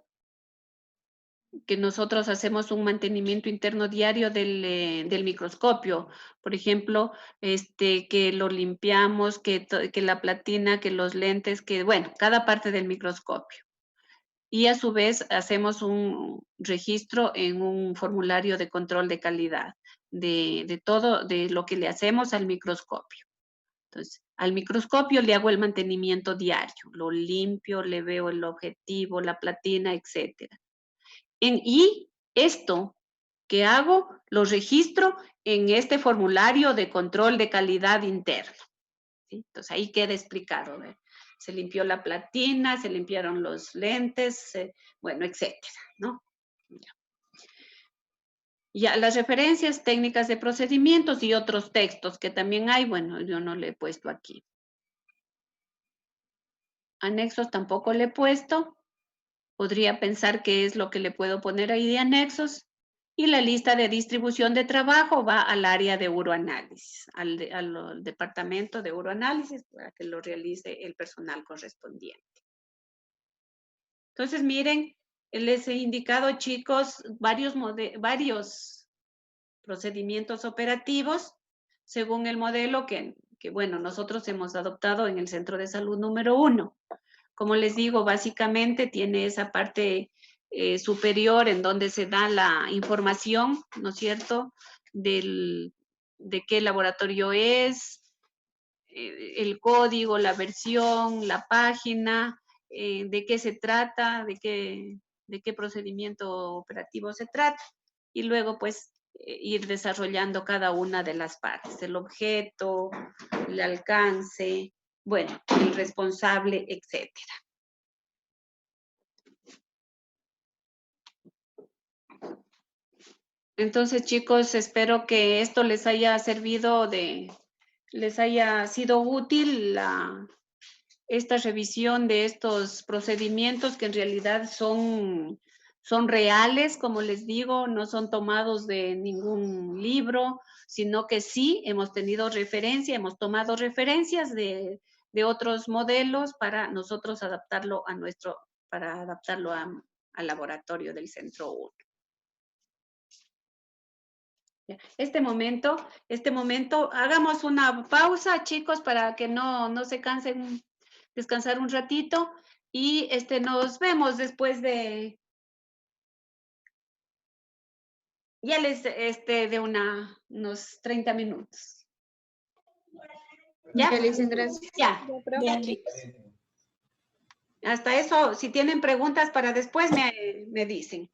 que nosotros hacemos un mantenimiento interno diario del microscopio. Por ejemplo, que lo limpiamos, que la platina, que los lentes, que bueno, cada parte del microscopio. Y a su vez hacemos un registro en un formulario de control de calidad de todo, de lo que le hacemos al microscopio. Entonces, al microscopio le hago el mantenimiento diario, lo limpio, le veo el objetivo, la platina, etcétera. Y esto que hago, lo registro en este formulario de control de calidad interno. ¿Sí? Entonces, ahí queda explicado. Se limpió la platina, se limpiaron los lentes, bueno, etcétera, ¿no? Ya, las referencias técnicas de procedimientos y otros textos que también hay, bueno, yo no le he puesto aquí. Anexos tampoco le he puesto. Podría pensar qué es lo que le puedo poner ahí de anexos. Y la lista de distribución de trabajo va al área de uroanálisis, al departamento de uroanálisis para que lo realice el personal correspondiente. Entonces, miren, les he indicado, chicos, varios procedimientos operativos según el modelo que, bueno, nosotros hemos adoptado en el Centro de Salud número 1. Como les digo, básicamente tiene esa parte superior en donde se da la información, ¿no es cierto?, de qué laboratorio es, el código, la versión, la página, de qué se trata, de qué procedimiento operativo se trata. Y luego, pues, ir desarrollando cada una de las partes, el objeto, el alcance, bueno, el responsable, etcétera. Entonces, chicos, espero que esto les haya servido les haya sido útil esta revisión de estos procedimientos que en realidad son reales, como les digo, no son tomados de ningún libro, sino que sí hemos tenido referencia, hemos tomado referencias de otros modelos para nosotros adaptarlo al laboratorio del Centro 1. Este momento, hagamos una pausa, chicos, para que no se cansen, descansar un ratito y nos vemos después de, ya les, de unos 30 minutos. ¿Ya? Ya le dicen gracias. Ya. Hasta eso, si tienen preguntas para después, me dicen.